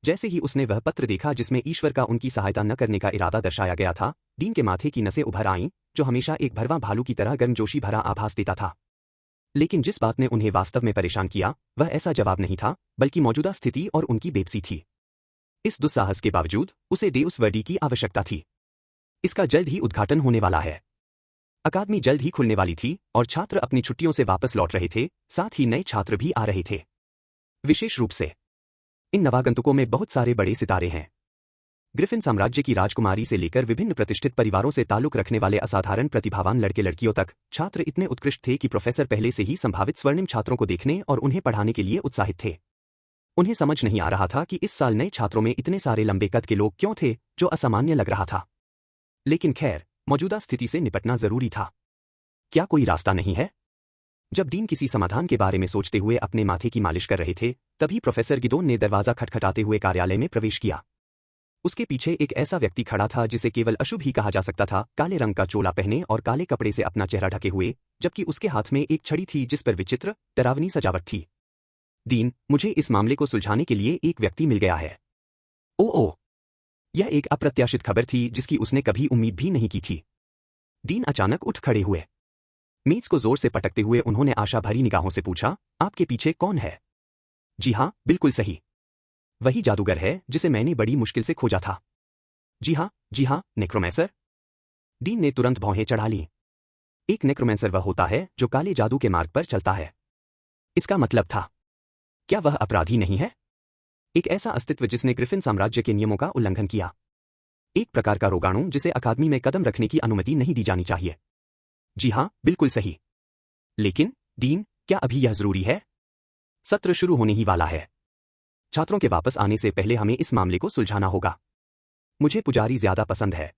जैसे ही उसने वह पत्र देखा जिसमें ईश्वर का उनकी सहायता न करने का इरादा दर्शाया गया था, डीन के माथे की नसें उभर आईं, जो हमेशा एक भरवां भालू की तरह गर्मजोशी भरा आभास देता था। लेकिन जिस बात ने उन्हें वास्तव में परेशान किया, वह ऐसा जवाब नहीं था, बल्कि मौजूदा स्थिति और उनकी बेबसी थी। इस दुस्साहस के बावजूद उसे डेउस वर्डी की आवश्यकता थी। इसका जल्द ही उद्घाटन होने वाला है। अकादमी जल्द ही खुलने वाली थी और छात्र अपनी छुट्टियों से वापस लौट रहे थे, साथ ही नए छात्र भी आ रहे थे। विशेष रूप से इन नवागंतुकों में बहुत सारे बड़े सितारे हैं। ग्रिफिन साम्राज्य की राजकुमारी से लेकर विभिन्न प्रतिष्ठित परिवारों से ताल्लुक रखने वाले असाधारण प्रतिभावान लड़के लड़कियों तक, छात्र इतने उत्कृष्ट थे कि प्रोफेसर पहले से ही संभावित स्वर्णिम छात्रों को देखने और उन्हें पढ़ाने के लिए उत्साहित थे। उन्हें समझ नहीं आ रहा था कि इस साल नए छात्रों में इतने सारे लंबे कद के लोग क्यों थे, जो असामान्य लग रहा था। लेकिन खैर, मौजूदा स्थिति से निपटना जरूरी था। क्या कोई रास्ता नहीं है? जब डीन किसी समाधान के बारे में सोचते हुए अपने माथे की मालिश कर रहे थे, तभी प्रोफेसर गिदोन ने दरवाजा खटखटाते हुए कार्यालय में प्रवेश किया। उसके पीछे एक ऐसा व्यक्ति खड़ा था जिसे केवल अशुभ ही कहा जा सकता था, काले रंग का चोला पहने और काले कपड़े से अपना चेहरा ढके हुए, जबकि उसके हाथ में एक छड़ी थी जिस पर विचित्र, डरावनी सजावट थी। डीन, मुझे इस मामले को सुलझाने के लिए एक व्यक्ति मिल गया है। ओह! यह एक अप्रत्याशित खबर थी जिसकी उसने कभी उम्मीद भी नहीं की थी। डीन अचानक उठ खड़े हुए। मेज को जोर से पटकते हुए उन्होंने आशा भरी निगाहों से पूछा, आपके पीछे कौन है? जी हाँ, बिल्कुल सही। वही जादूगर है जिसे मैंने बड़ी मुश्किल से खोजा था। जी हाँ, नेक्रोमैंसर। डीन ने तुरंत भौहें चढ़ा ली। एक नेक्रोमैंसर वह होता है जो काले जादू के मार्ग पर चलता है। इसका मतलब था, क्या वह अपराधी नहीं है? एक ऐसा अस्तित्व जिसने ग्रिफिन साम्राज्य के नियमों का उल्लंघन किया। एक प्रकार का रोगाणु जिसे अकादमी में कदम रखने की अनुमति नहीं दी जानी चाहिए। जी हाँ, बिल्कुल सही। लेकिन डीन, क्या अभी यह जरूरी है? सत्र शुरू होने ही वाला है। छात्रों के वापस आने से पहले हमें इस मामले को सुलझाना होगा। मुझे पुजारी ज्यादा पसंद है।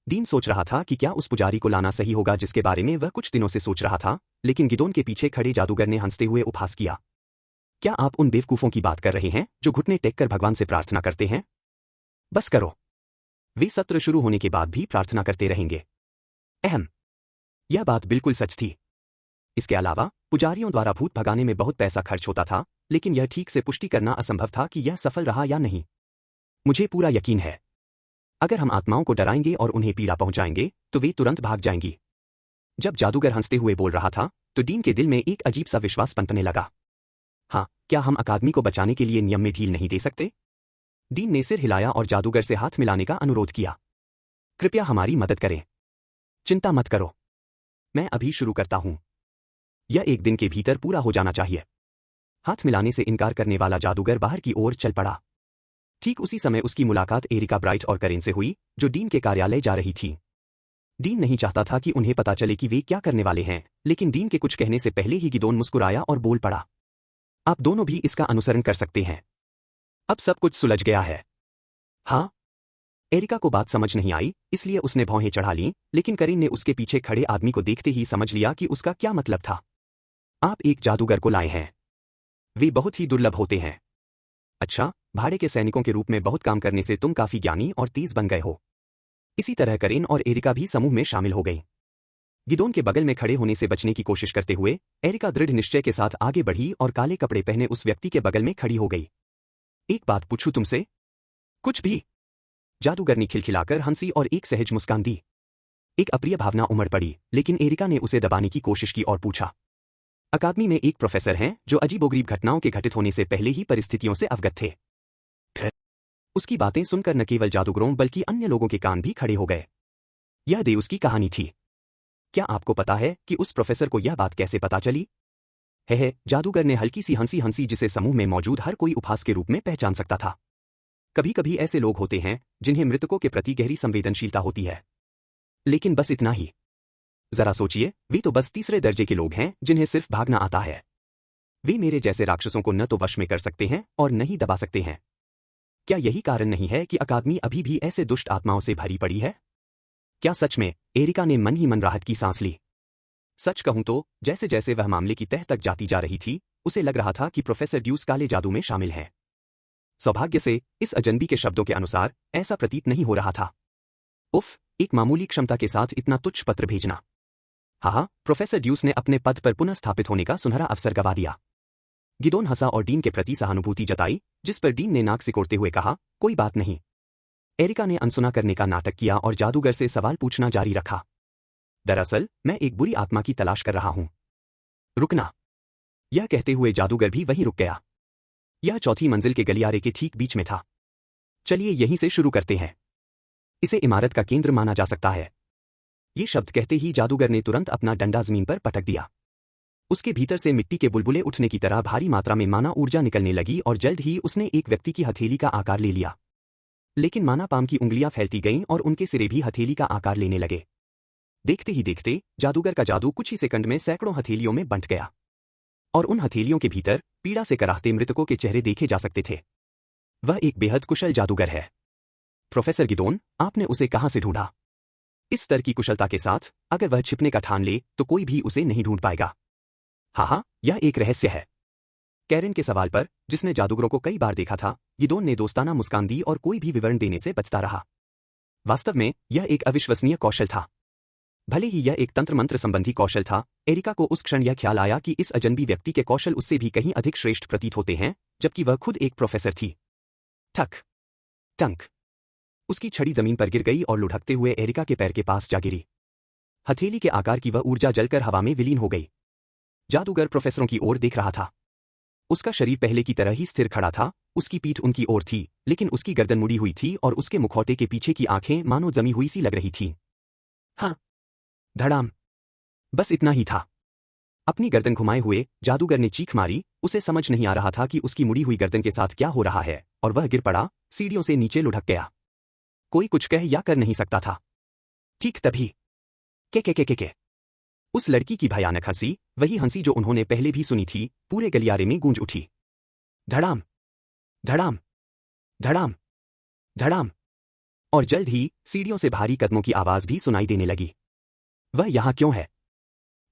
डीन सोच रहा था कि क्या उस पुजारी को लाना सही होगा जिसके बारे में वह कुछ दिनों से सोच रहा था, लेकिन गिदोन के पीछे खड़े जादूगर ने हंसते हुए उपहास किया। क्या आप उन बेवकूफों की बात कर रहे हैं जो घुटने टेक कर भगवान से प्रार्थना करते हैं? बस करो। वे सत्र शुरू होने के बाद भी प्रार्थना करते रहेंगे। अहम। यह बात बिल्कुल सच थी। इसके अलावा पुजारियों द्वारा भूत भगाने में बहुत पैसा खर्च होता था, लेकिन यह ठीक से पुष्टि करना असंभव था कि यह सफल रहा या नहीं। मुझे पूरा यकीन है, अगर हम आत्माओं को डराएंगे और उन्हें पीड़ा पहुंचाएंगे तो वे तुरंत भाग जाएंगी। जब जादूगर हंसते हुए बोल रहा था तो डीन के दिल में एक अजीब सा विश्वास पनपने लगा। हाँ, क्या हम अकादमी को बचाने के लिए नियम में ढील नहीं दे सकते? डीन ने सिर हिलाया और जादूगर से हाथ मिलाने का अनुरोध किया। कृपया हमारी मदद करें। चिंता मत करो, मैं अभी शुरू करता हूं। यह एक दिन के भीतर पूरा हो जाना चाहिए। हाथ मिलाने से इनकार करने वाला जादूगर बाहर की ओर चल पड़ा। ठीक उसी समय उसकी मुलाकात एरिका ब्राइट और करेन से हुई, जो डीन के कार्यालय जा रही थी। डीन नहीं चाहता था कि उन्हें पता चले कि वे क्या करने वाले हैं, लेकिन डीन के कुछ कहने से पहले ही गिदोन मुस्कुराया और बोल पड़ा। आप दोनों भी इसका अनुसरण कर सकते हैं। अब सब कुछ सुलझ गया है। हाँ? एरिका को बात समझ नहीं आई, इसलिए उसने भौहें चढ़ा लीं, लेकिन करेन ने उसके पीछे खड़े आदमी को देखते ही समझ लिया कि उसका क्या मतलब था। आप एक जादूगर को लाए हैं। वे बहुत ही दुर्लभ होते हैं। अच्छा, भाड़े के सैनिकों के रूप में बहुत काम करने से तुम काफी ज्ञानी और तेज बन गए हो। इसी तरह करेन और एरिका भी समूह में शामिल हो गई। गिदोन के बगल में खड़े होने से बचने की कोशिश करते हुए एरिका दृढ़ निश्चय के साथ आगे बढ़ी और काले कपड़े पहने उस व्यक्ति के बगल में खड़ी हो गई। एक बात पूछूं तुमसे? कुछ भी। जादूगर ने खिलखिलाकर हंसी और एक सहज मुस्कान दी। एक अप्रिय भावना उमड़ पड़ी, लेकिन एरिका ने उसे दबाने की कोशिश की और पूछा। अकादमी में एक प्रोफेसर हैं जो अजीबोगरीब घटनाओं के घटित होने से पहले ही परिस्थितियों से अवगत थे। उसकी बातें सुनकर न केवल जादूगरों बल्कि अन्य लोगों के कान भी खड़े हो गए। यह देउस की कहानी थी। क्या आपको पता है कि उस प्रोफेसर को यह बात कैसे पता चली? है, जादूगर ने हल्की सी हंसी हंसी जिसे समूह में मौजूद हर कोई उपहास के रूप में पहचान सकता था। कभी कभी ऐसे लोग होते हैं जिन्हें मृतकों के प्रति गहरी संवेदनशीलता होती है, लेकिन बस इतना ही। जरा सोचिए, वे तो बस तीसरे दर्जे के लोग हैं जिन्हें सिर्फ भागना आता है। वे मेरे जैसे राक्षसों को न तो वश में कर सकते हैं और न ही दबा सकते हैं। क्या यही कारण नहीं है कि अकादमी अभी भी ऐसे दुष्ट आत्माओं से भरी पड़ी है? क्या सच में? एरिका ने मन ही मन राहत की सांस ली। सच कहूं तो जैसे जैसे वह मामले की तह तक जाती जा रही थी, उसे लग रहा था कि प्रोफेसर ड्यूस काले जादू में शामिल है। सौभाग्य से इस अजनबी के शब्दों के अनुसार ऐसा प्रतीत नहीं हो रहा था। उफ, एक मामूली क्षमता के साथ इतना तुच्छ पत्र भेजना। हाँ, प्रोफेसर ड्यूस ने अपने पद पर पुनः स्थापित होने का सुनहरा अवसर गवा दिया। गिदोन हंसा और डीन के प्रति सहानुभूति जताई, जिस पर डीन ने नाक सिकोड़ते हुए कहा, कोई बात नहीं। एरिका ने अनसुना करने का नाटक किया और जादूगर से सवाल पूछना जारी रखा। दरअसल मैं एक बुरी आत्मा की तलाश कर रहा हूं। रुकना। यह कहते हुए जादूगर भी वहीं रुक गया। यह चौथी मंजिल के गलियारे के ठीक बीच में था। चलिए यहीं से शुरू करते हैं। इसे इमारत का केंद्र माना जा सकता है। ये शब्द कहते ही जादूगर ने तुरंत अपना डंडा जमीन पर पटक दिया। उसके भीतर से मिट्टी के बुलबुले उठने की तरह भारी मात्रा में माना ऊर्जा निकलने लगी और जल्द ही उसने एक व्यक्ति की हथेली का आकार ले लिया। लेकिन माना पाम की उंगलियां फैलती गईं और उनके सिरे भी हथेली का आकार लेने लगे। देखते ही देखते जादूगर का जादू कुछ ही सेकंड में सैकड़ों हथेलियों में बंट गया। और उन हथेलियों के भीतर पीड़ा से कराहते मृतकों के चेहरे देखे जा सकते थे। वह एक बेहद कुशल जादूगर है। प्रोफेसर गिदोन, आपने उसे कहां से ढूंढा? इस स्तर की कुशलता के साथ अगर वह छिपने का ठान ले तो कोई भी उसे नहीं ढूंढ पाएगा। हाँ, यह एक रहस्य है। कैरेन के सवाल पर, जिसने जादूगरों को कई बार देखा था, गिदोन ने दोस्ताना मुस्कान दी और कोई भी विवरण देने से बचता रहा। वास्तव में यह एक अविश्वसनीय कौशल था। भले ही यह एक तंत्र मंत्र संबंधी कौशल था, एरिका को उस क्षण यह ख्याल आया कि इस अजनबी व्यक्ति के कौशल उससे भी कहीं अधिक श्रेष्ठ प्रतीत होते हैं, जबकि वह खुद एक प्रोफेसर थी। ठक टंक। उसकी छड़ी जमीन पर गिर गई और लुढ़कते हुए एरिका के पैर के पास जा गिरी। हथेली के आकार की वह ऊर्जा जलकर हवा में विलीन हो गई। जादूगर प्रोफेसरों की ओर देख रहा था। उसका शरीर पहले की तरह ही स्थिर खड़ा था, उसकी पीठ उनकी ओर थी, लेकिन उसकी गर्दन मुड़ी हुई थी और उसके मुखौटे के पीछे की आंखें मानो जमी हुई सी लग रही थीं। हाँ। धड़ाम। बस इतना ही था। अपनी गर्दन घुमाए हुए जादूगर ने चीख मारी। उसे समझ नहीं आ रहा था कि उसकी मुड़ी हुई गर्दन के साथ क्या हो रहा है, और वह गिर पड़ा, सीढ़ियों से नीचे लुढ़क गया। कोई कुछ कह या कर नहीं सकता था। ठीक तभी के उस लड़की की भयानक हंसी, वही हंसी जो उन्होंने पहले भी सुनी थी, पूरे गलियारे में गूंज उठी। धड़ाम धड़ाम धड़ाम धड़ाम। और जल्द ही सीढ़ियों से भारी कदमों की आवाज भी सुनाई देने लगी। वह यहाँ क्यों है?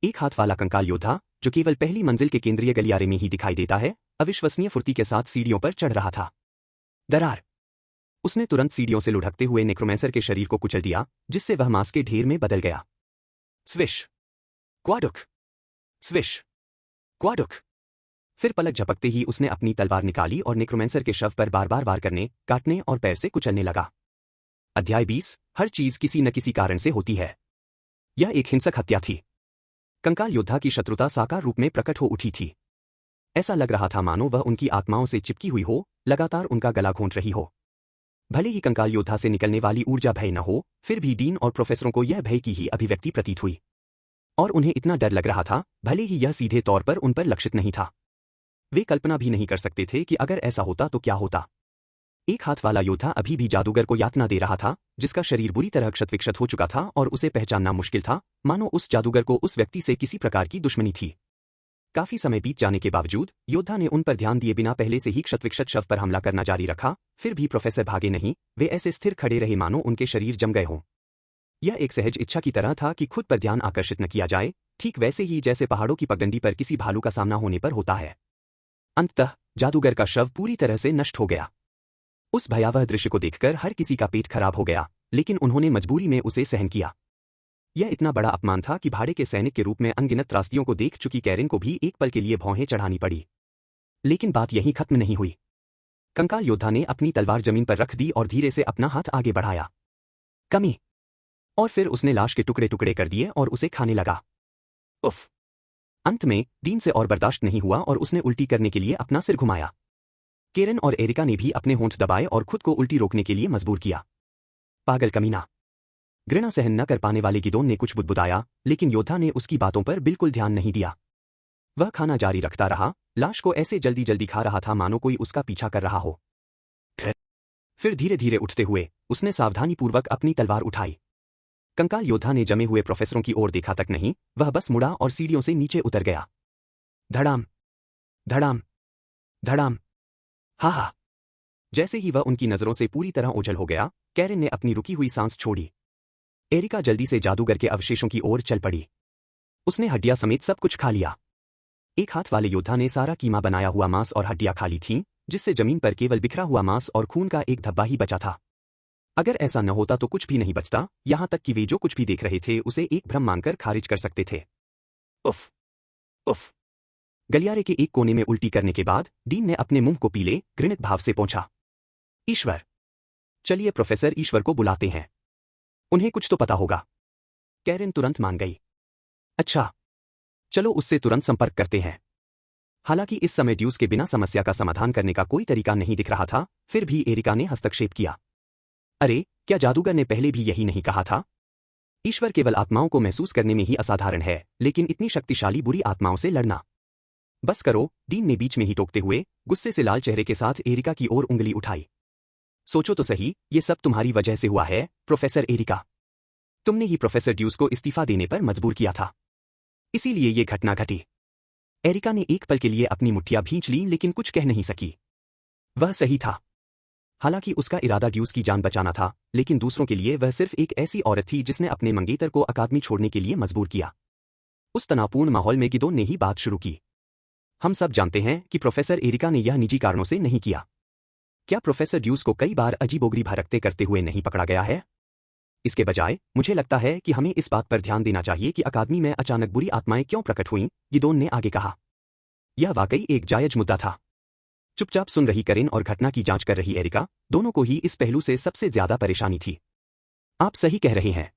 एक हाथ वाला कंकाल योद्धा, जो केवल पहली मंजिल के केंद्रीय गलियारे में ही दिखाई देता है, अविश्वसनीय फुर्ती के साथ सीढ़ियों पर चढ़ रहा था। दरार! उसने तुरंत सीढ़ियों से लुढ़कते हुए नेक्रोमैंसर के शरीर को कुचल दिया, जिससे वह मांस के ढेर में बदल गया। स्विश! क्वाडुक! स्विश! क्वाडुक! फिर पलक झपकते ही उसने अपनी तलवार निकाली और नेक्रोमैंसर के शव पर बार बार वार करने, काटने और पैर से कुचलने लगा। अध्याय 20। हर चीज किसी न किसी कारण से होती है। यह एक हिंसक हत्या थी। कंकाल योद्धा की शत्रुता साकार रूप में प्रकट हो उठी थी। ऐसा लग रहा था मानो वह उनकी आत्माओं से चिपकी हुई हो, लगातार उनका गला घोंट रही हो। भले ही कंकाल योद्धा से निकलने वाली ऊर्जा भय न हो, फिर भी डीन और प्रोफेसरों को यह भय की ही अभिव्यक्ति प्रतीत हुई। और उन्हें इतना डर लग रहा था, भले ही यह सीधे तौर पर उन पर लक्षित नहीं था। वे कल्पना भी नहीं कर सकते थे कि अगर ऐसा होता तो क्या होता। एक हाथ वाला योद्धा अभी भी जादूगर को यातना दे रहा था, जिसका शरीर बुरी तरह क्षत-विक्षत हो चुका था और उसे पहचानना मुश्किल था, मानो उस जादूगर को उस व्यक्ति से किसी प्रकार की दुश्मनी थी। काफी समय बीत जाने के बावजूद योद्धा ने उन पर ध्यान दिए बिना पहले से ही क्षत-विक्षत शव पर हमला करना जारी रखा, फिर भी प्रोफेसर भागे नहीं, वे ऐसे स्थिर खड़े रहे मानो उनके शरीर जम गए हों। यह एक सहज इच्छा की तरह था कि खुद पर ध्यान आकर्षित न किया जाए, ठीक वैसे ही जैसे पहाड़ों की पगडंडी पर किसी भालू का सामना होने पर होता है। अंततः जादूगर का शव पूरी तरह से नष्ट हो गया। उस भयावह दृश्य को देखकर हर किसी का पेट खराब हो गया, लेकिन उन्होंने मजबूरी में उसे सहन किया। यह इतना बड़ा अपमान था कि भाड़े के सैनिक के रूप में अनगिनत त्रासदियों को देख चुकी कैरिन को भी एक पल के लिए भौहें चढ़ानी पड़ी। लेकिन बात यहीं खत्म नहीं हुई। कंकाल योद्धा ने अपनी तलवार जमीन पर रख दी और धीरे से अपना हाथ आगे बढ़ाया। कमी! और फिर उसने लाश के टुकड़े टुकड़े कर दिए और उसे खाने लगा। उफ! अंत में डीन से और बर्दाश्त नहीं हुआ और उसने उल्टी करने के लिए अपना सिर घुमाया। कैरन और एरिका ने भी अपने होंठ दबाए और खुद को उल्टी रोकने के लिए मजबूर किया। पागल कमीना! घृणा सहन न कर पाने वाले गिदोन ने कुछ बुदबुदाया, लेकिन योद्धा ने उसकी बातों पर बिल्कुल ध्यान नहीं दिया। वह खाना जारी रखता रहा, लाश को ऐसे जल्दी जल्दी खा रहा था मानो कोई उसका पीछा कर रहा हो। फिर धीरे धीरे उठते हुए उसने सावधानीपूर्वक अपनी तलवार उठाई। कंकाल योद्धा ने जमे हुए प्रोफेसरों की ओर देखा तक नहीं, वह बस मुड़ा और सीढ़ियों से नीचे उतर गया। धड़ाम! धड़ाम! धड़ाम! हा हा! जैसे ही वह उनकी नजरों से पूरी तरह ओझल हो गया, कैरन ने अपनी रुकी हुई सांस छोड़ी। एरिका जल्दी से जादूगर के अवशेषों की ओर चल पड़ी। उसने हड्डियां समेत सब कुछ खा लिया। एक हाथ वाले योद्धा ने सारा कीमा बनाया हुआ मांस और हड्डियां खा ली थीं, जिससे जमीन पर केवल बिखरा हुआ मांस और खून का एक धब्बा ही बचा था। अगर ऐसा न होता तो कुछ भी नहीं बचता, यहां तक कि वे जो कुछ भी देख रहे थे उसे एक भ्रम मानकर खारिज कर सकते थे। उफ! उफ! गलियारे के एक कोने में उल्टी करने के बाद डीन ने अपने मुंह को पीले, घृणित भाव से पोंछा। ईश्वर! चलिए प्रोफेसर ईश्वर को बुलाते हैं। उन्हें कुछ तो पता होगा। कैरन तुरंत मान गई। अच्छा, चलो उससे तुरंत संपर्क करते हैं। हालांकि इस समय ड्यूस के बिना समस्या का समाधान करने का कोई तरीका नहीं दिख रहा था, फिर भी एरिका ने हस्तक्षेप किया। अरे, क्या जादूगर ने पहले भी यही नहीं कहा था? ईश्वर केवल आत्माओं को महसूस करने में ही असाधारण है, लेकिन इतनी शक्तिशाली बुरी आत्माओं से लड़ना। बस करो, डीन ने बीच में ही टोकते हुए गुस्से से लाल चेहरे के साथ एरिका की ओर उंगली उठाई। सोचो तो सही, ये सब तुम्हारी वजह से हुआ है, प्रोफेसर एरिका। तुमने ही प्रोफेसर ड्यूस को इस्तीफा देने पर मजबूर किया था। इसीलिए ये घटना घटी। एरिका ने एक पल के लिए अपनी मुट्ठियां भींच लीं लेकिन कुछ कह नहीं सकी। वह सही था। हालांकि उसका इरादा ड्यूस की जान बचाना था, लेकिन दूसरों के लिए वह सिर्फ एक ऐसी औरत थी जिसने अपने मंगेतर को अकादमी छोड़ने के लिए मजबूर किया। उस तनावपूर्ण माहौल में गिदोन ने ही बात शुरू की। हम सब जानते हैं कि प्रोफेसर एरिका ने यह निजी कारणों से नहीं किया। क्या प्रोफेसर ड्यूस को कई बार अजीबोगरी भड़कते करते हुए नहीं पकड़ा गया है? इसके बजाय मुझे लगता है कि हमें इस बात पर ध्यान देना चाहिए कि अकादमी में अचानक बुरी आत्माएं क्यों प्रकट हुईं, गिदोन ने आगे कहा। यह वाकई एक जायज मुद्दा था। चुपचाप सुन रही कैरन और घटना की जांच कर रही एरिका, दोनों को ही इस पहलू से सबसे ज्यादा परेशानी थी। आप सही कह रहे हैं।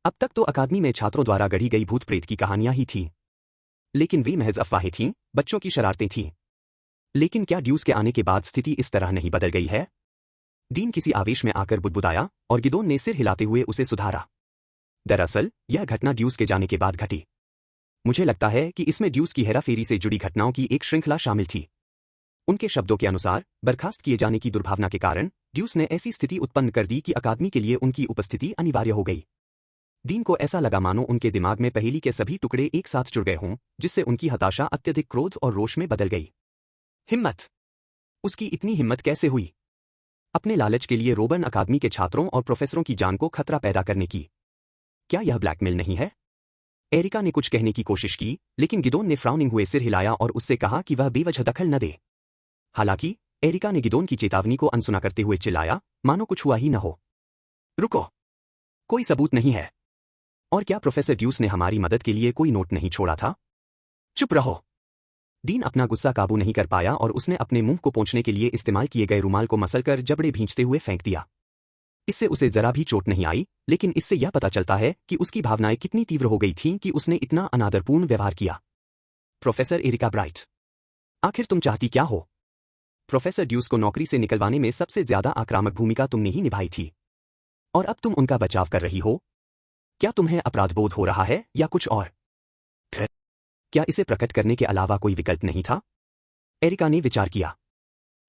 अब तक तो अकादमी में छात्रों द्वारा गढ़ी गई भूत प्रेत की कहानियां ही थीं। लेकिन वे महज अफवाहें थीं, बच्चों की शरारतें थीं। लेकिन क्या ड्यूस के आने के बाद स्थिति इस तरह नहीं बदल गई है? डीन किसी आवेश में आकर बुदबुदाया और गिदोन ने सिर हिलाते हुए उसे सुधारा। दरअसल यह घटना ड्यूस के जाने के बाद घटी। मुझे लगता है कि इसमें ड्यूस की हेराफेरी से जुड़ी घटनाओं की एक श्रृंखला शामिल थी। उनके शब्दों के अनुसार बर्खास्त किए जाने की दुर्भावना के कारण ड्यूस ने ऐसी स्थिति उत्पन्न कर दी कि अकादमी के लिए उनकी उपस्थिति अनिवार्य हो गई। डीन को ऐसा लगा मानो उनके दिमाग में पहेली के सभी टुकड़े एक साथ जुड़ गए हों, जिससे उनकी हताशा अत्यधिक क्रोध और रोष में बदल गई। हिम्मत! उसकी इतनी हिम्मत कैसे हुई? अपने लालच के लिए रोबर्न अकादमी के छात्रों और प्रोफेसरों की जान को खतरा पैदा करने की। क्या यह ब्लैकमेल नहीं है? एरिका ने कुछ कहने की कोशिश की, लेकिन गिदोन ने फ्राउनिंग हुए सिर हिलाया और उससे कहा कि वह बेवजह दखल न दे। हालांकि एरिका ने गिदोन की चेतावनी को अनसुना करते हुए चिल्लाया, मानो कुछ हुआ ही न हो। रुको, कोई सबूत नहीं है। और क्या प्रोफेसर ड्यूस ने हमारी मदद के लिए कोई नोट नहीं छोड़ा था? चुप रहो। डीन अपना गुस्सा काबू नहीं कर पाया और उसने अपने मुंह को पोंछने के लिए इस्तेमाल किए गए रुमाल को मसलकर जबड़े भींचते हुए फेंक दिया। इससे उसे जरा भी चोट नहीं आई, लेकिन इससे यह पता चलता है कि उसकी भावनाएं कितनी तीव्र हो गई थीं कि उसने इतना अनादरपूर्ण व्यवहार किया। प्रोफेसर एरिका ब्राइट, आखिर तुम चाहती क्या हो? प्रोफेसर ड्यूस को नौकरी से निकलवाने में सबसे ज्यादा आक्रामक भूमिका तुमने ही निभाई थी, और अब तुम उनका बचाव कर रही हो। क्या तुम्हें अपराधबोध हो रहा है या कुछ और? क्या इसे प्रकट करने के अलावा कोई विकल्प नहीं था? एरिका ने विचार किया।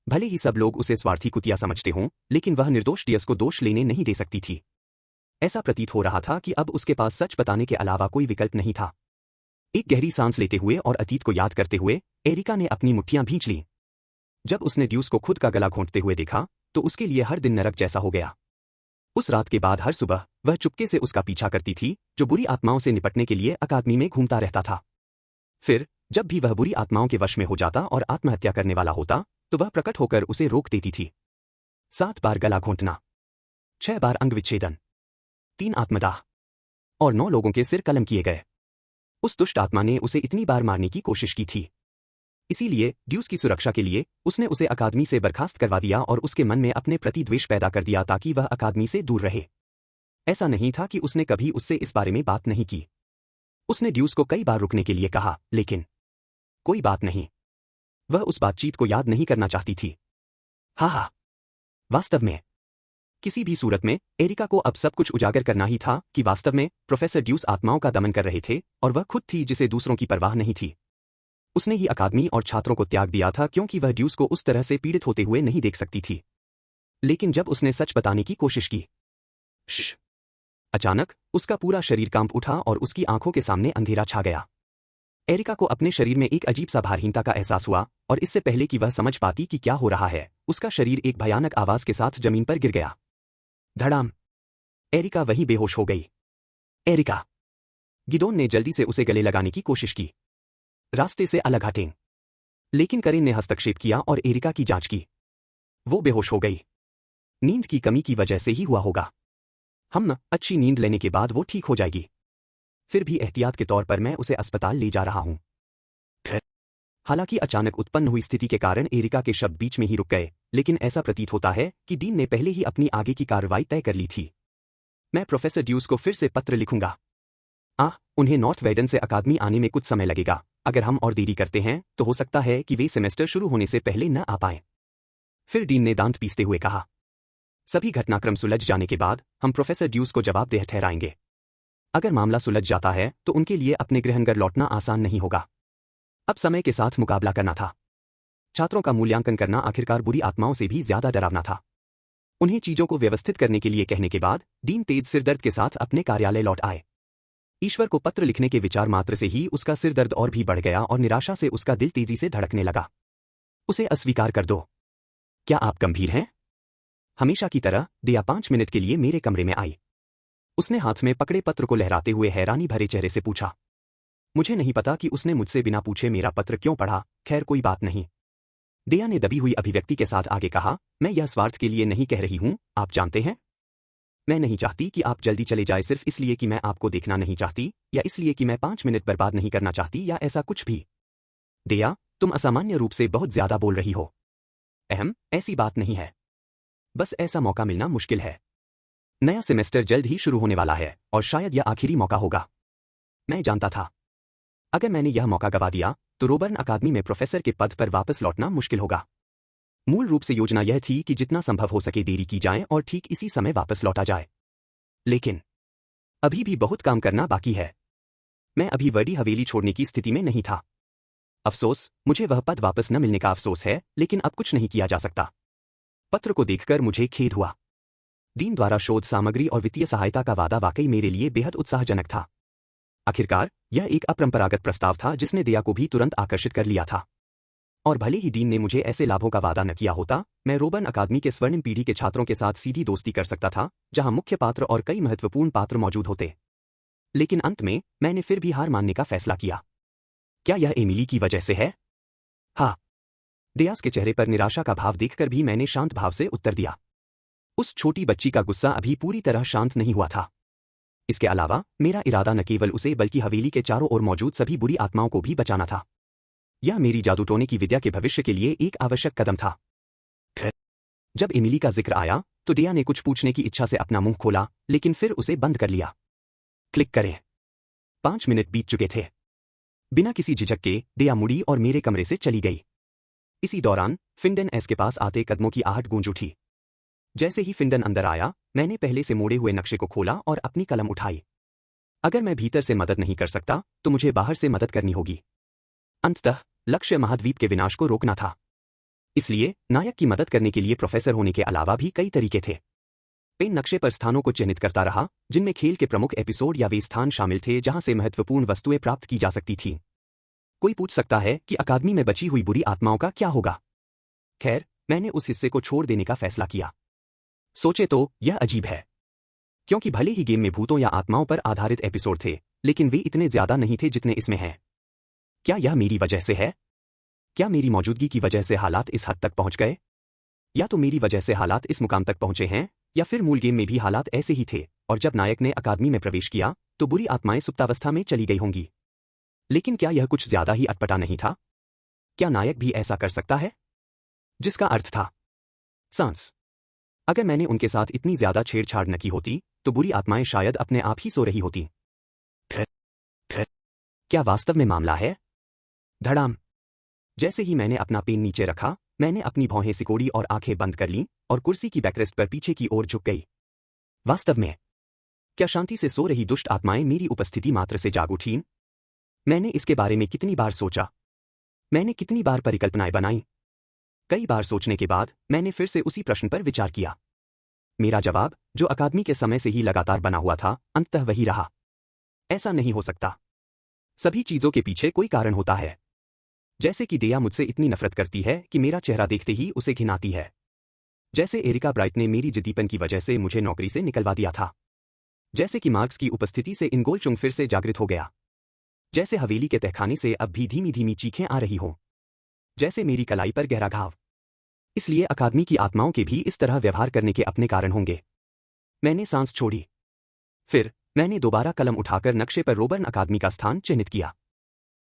भले ही सब लोग उसे स्वार्थी कुतिया समझते हों, लेकिन वह निर्दोष डियस को दोष लेने नहीं दे सकती थी। ऐसा प्रतीत हो रहा था कि अब उसके पास सच बताने के अलावा कोई विकल्प नहीं था। एक गहरी सांस लेते हुए और अतीत को याद करते हुए एरिका ने अपनी मुट्ठियां भींच लीं। जब उसने ड्यूस को खुद का गला घोंटते हुए देखा, तो उसके लिए हर दिन नरक जैसा हो गया। उस रात के बाद हर सुबह वह चुपके से उसका पीछा करती थी, जो बुरी आत्माओं से निपटने के लिए अकादमी में घूमता रहता था। फिर जब भी वह बुरी आत्माओं के वश में हो जाता और आत्महत्या करने वाला होता, तो वह प्रकट होकर उसे रोक देती थी। 7 बार गला घोंटना, 6 बार अंग विच्छेदन, 3 आत्मदाह और 9 लोगों के सिर कलम किए गए। उस दुष्ट आत्मा ने उसे इतनी बार मारने की कोशिश की थी। इसीलिए ड्यूस की सुरक्षा के लिए उसने उसे अकादमी से बर्खास्त करवा दिया और उसके मन में अपने प्रति द्वेष पैदा कर दिया ताकि वह अकादमी से दूर रहे। ऐसा नहीं था कि उसने कभी उससे इस बारे में बात नहीं की। उसने ड्यूस को कई बार रुकने के लिए कहा, लेकिन कोई बात नहीं। वह उस बातचीत को याद नहीं करना चाहती थी। हाँ, वास्तव में किसी भी सूरत में एरिका को अब सब कुछ उजागर करना ही था कि वास्तव में प्रोफेसर ड्यूस आत्माओं का दमन कर रहे थे और वह खुद थी जिसे दूसरों की परवाह नहीं थी। उसने ही अकादमी और छात्रों को त्याग दिया था क्योंकि वह ड्यूस को उस तरह से पीड़ित होते हुए नहीं देख सकती थी। लेकिन जब उसने सच बताने की कोशिश की, अचानक उसका पूरा शरीर कांप उठा और उसकी आंखों के सामने अंधेरा छा गया। एरिका को अपने शरीर में एक अजीब सा भारहीनता का एहसास हुआ और इससे पहले कि वह समझ पाती कि क्या हो रहा है, उसका शरीर एक भयानक आवाज के साथ जमीन पर गिर गया। धड़ाम। एरिका वहीं बेहोश हो गई। एरिका! गिदोन ने जल्दी से उसे गले लगाने की कोशिश की, रास्ते से अलग हटें। लेकिन करेन ने हस्तक्षेप किया और एरिका की जांच की। वो बेहोश हो गई। नींद की कमी की वजह से ही हुआ होगा। अच्छी नींद लेने के बाद वो ठीक हो जाएगी। फिर भी एहतियात के तौर पर मैं उसे अस्पताल ले जा रहा हूं। हालांकि अचानक उत्पन्न हुई स्थिति के कारण एरिका के शब्द बीच में ही रुक गए, लेकिन ऐसा प्रतीत होता है कि डीन ने पहले ही अपनी आगे की कार्रवाई तय कर ली थी। मैं प्रोफेसर ड्यूस को फिर से पत्र लिखूंगा। उन्हें नॉर्थ वेडन से अकादमी आने में कुछ समय लगेगा। अगर हम और देरी करते हैं तो हो सकता है कि वे सेमेस्टर शुरू होने से पहले न आ पाएं। फिर डीन ने दांत पीसते हुए कहा, सभी घटनाक्रम सुलझ जाने के बाद हम प्रोफेसर ड्यूस को जवाबदेह ठहराएंगे। अगर मामला सुलझ जाता है तो उनके लिए अपने गृहनगर लौटना आसान नहीं होगा। अब समय के साथ मुकाबला करना था। छात्रों का मूल्यांकन करना आखिरकार बुरी आत्माओं से भी ज्यादा डरावना था। उन्हें चीजों को व्यवस्थित करने के लिए कहने के बाद डीन तेज सिरदर्द के साथ अपने कार्यालय लौट आए। ईश्वर को पत्र लिखने के विचार मात्र से ही उसका सिरदर्द और भी बढ़ गया और निराशा से उसका दिल तेजी से धड़कने लगा। उसे अस्वीकार कर दो। क्या आप गंभीर हैं? हमेशा की तरह दिया 5 मिनट के लिए मेरे कमरे में आई। उसने हाथ में पकड़े पत्र को लहराते हुए हैरानी भरे चेहरे से पूछा। मुझे नहीं पता कि उसने मुझसे बिना पूछे मेरा पत्र क्यों पढ़ा। खैर कोई बात नहीं। दिया ने दबी हुई अभिव्यक्ति के साथ आगे कहा, मैं यह स्वार्थ के लिए नहीं कह रही हूं, आप जानते हैं। मैं नहीं चाहती कि आप जल्दी चले जाए सिर्फ इसलिए कि मैं आपको देखना नहीं चाहती, या इसलिए कि मैं 5 मिनट बर्बाद नहीं करना चाहती, या ऐसा कुछ भी। दिया, तुम असामान्य रूप से बहुत ज्यादा बोल रही हो। ऐसी बात नहीं है। बस ऐसा मौका मिलना मुश्किल है। नया सेमेस्टर जल्द ही शुरू होने वाला है और शायद यह आखिरी मौका होगा। मैं जानता था। अगर मैंने यह मौका गवा दिया तो रोबर्न अकादमी में प्रोफेसर के पद पर वापस लौटना मुश्किल होगा। मूल रूप से योजना यह थी कि जितना संभव हो सके देरी की जाए और ठीक इसी समय वापस लौटा जाए। लेकिन अभी भी बहुत काम करना बाकी है। मैं अभी बड़ी हवेली छोड़ने की स्थिति में नहीं था। अफसोस, मुझे वह पद वापस न मिलने का अफसोस है, लेकिन अब कुछ नहीं किया जा सकता। पत्र को देखकर मुझे खेद हुआ। डीन द्वारा शोध सामग्री और वित्तीय सहायता का वादा वाकई मेरे लिए बेहद उत्साहजनक था। आखिरकार यह एक अपरंपरागत प्रस्ताव था जिसने दिया को भी तुरंत आकर्षित कर लिया था। और भले ही डीन ने मुझे ऐसे लाभों का वादा न किया होता, मैं रोबर्न अकादमी के स्वर्णिम पीढ़ी के छात्रों के साथ सीधी दोस्ती कर सकता था, जहां मुख्य पात्र और कई महत्वपूर्ण पात्र मौजूद होते। लेकिन अंत में मैंने फिर भी हार मानने का फैसला किया। क्या यह एमिली की वजह से है? हाँ। डियास के चेहरे पर निराशा का भाव देखकर भी मैंने शांत भाव से उत्तर दिया। उस छोटी बच्ची का गुस्सा अभी पूरी तरह शांत नहीं हुआ था। इसके अलावा मेरा इरादा न केवल उसे बल्कि हवेली के चारों ओर मौजूद सभी बुरी आत्माओं को भी बचाना था। यह मेरी जादूटोने की विद्या के भविष्य के लिए एक आवश्यक कदम था। जब एमिली का जिक्र आया तो डिया ने कुछ पूछने की इच्छा से अपना मुंह खोला, लेकिन फिर उसे बंद कर लिया। क्लिक करें। 5 मिनट बीत चुके थे। बिना किसी झिझक के डिया मुड़ी और मेरे कमरे से चली गई। इसी दौरान फिंडन एस के पास आते कदमों की आहट गूंज उठी। जैसे ही फिंडन अंदर आया, मैंने पहले से मोड़े हुए नक्शे को खोला और अपनी कलम उठाई। अगर मैं भीतर से मदद नहीं कर सकता तो मुझे बाहर से मदद करनी होगी। अंततः लक्ष्य महाद्वीप के विनाश को रोकना था। इसलिए नायक की मदद करने के लिए प्रोफेसर होने के अलावा भी कई तरीके थे। पेन नक्शे पर स्थानों को चिन्हित करता रहा, जिनमें खेल के प्रमुख एपिसोड या वे स्थान शामिल थे जहां से महत्वपूर्ण वस्तुएं प्राप्त की जा सकती थीं। कोई पूछ सकता है कि अकादमी में बची हुई बुरी आत्माओं का क्या होगा? खैर, मैंने उस हिस्से को छोड़ देने का फैसला किया। सोचे तो यह अजीब है, क्योंकि भले ही गेम में भूतों या आत्माओं पर आधारित एपिसोड थे, लेकिन वे इतने ज्यादा नहीं थे जितने इसमें हैं। क्या यह मेरी वजह से है? क्या मेरी मौजूदगी की वजह से हालात इस हद तक पहुंच गए? या तो मेरी वजह से हालात इस मुकाम तक पहुंचे हैं, या फिर मूल गेम में भी हालात ऐसे ही थे, और जब नायक ने अकादमी में प्रवेश किया तो बुरी आत्माएं सुप्तावस्था में चली गई होंगी। लेकिन क्या यह कुछ ज्यादा ही अटपटा नहीं था? क्या नायक भी ऐसा कर सकता है? जिसका अर्थ था सांस। अगर मैंने उनके साथ इतनी ज्यादा छेड़छाड़ न की होती तो बुरी आत्माएं शायद अपने आप ही सो रही होती। क्या वास्तव में मामला है? धड़ाम। जैसे ही मैंने अपना पेन नीचे रखा, मैंने अपनी भौहें सिकोड़ी और आंखें बंद कर लीं और कुर्सी की बैकरेस्ट पर पीछे की ओर झुक गई। वास्तव में क्या शांति से सो रही दुष्ट आत्माएं मेरी उपस्थिति मात्र से जाग उठीं? मैंने इसके बारे में कितनी बार सोचा। मैंने कितनी बार परिकल्पनाएं बनाई। कई बार सोचने के बाद मैंने फिर से उसी प्रश्न पर विचार किया। मेरा जवाब, जो अकादमी के समय से ही लगातार बना हुआ था, अंततः वही रहा। ऐसा नहीं हो सकता। सभी चीजों के पीछे कोई कारण होता है। जैसे कि डिया मुझसे इतनी नफरत करती है कि मेरा चेहरा देखते ही उसे घिनाती है। जैसे एरिका ब्राइट ने मेरी जिद्दीपन की वजह से मुझे नौकरी से निकलवा दिया था। जैसे कि मार्क्स की उपस्थिति से इनगोल चुंग फिर से जागृत हो गया। जैसे हवेली के तहखाने से अब भी धीमी धीमी चीखें आ रही हों। जैसे मेरी कलाई पर गहरा घाव। इसलिए अकादमी की आत्माओं के भी इस तरह व्यवहार करने के अपने कारण होंगे। मैंने सांस छोड़ी। फिर मैंने दोबारा कलम उठाकर नक्शे पर रोबर्न अकादमी का स्थान चिन्हित किया।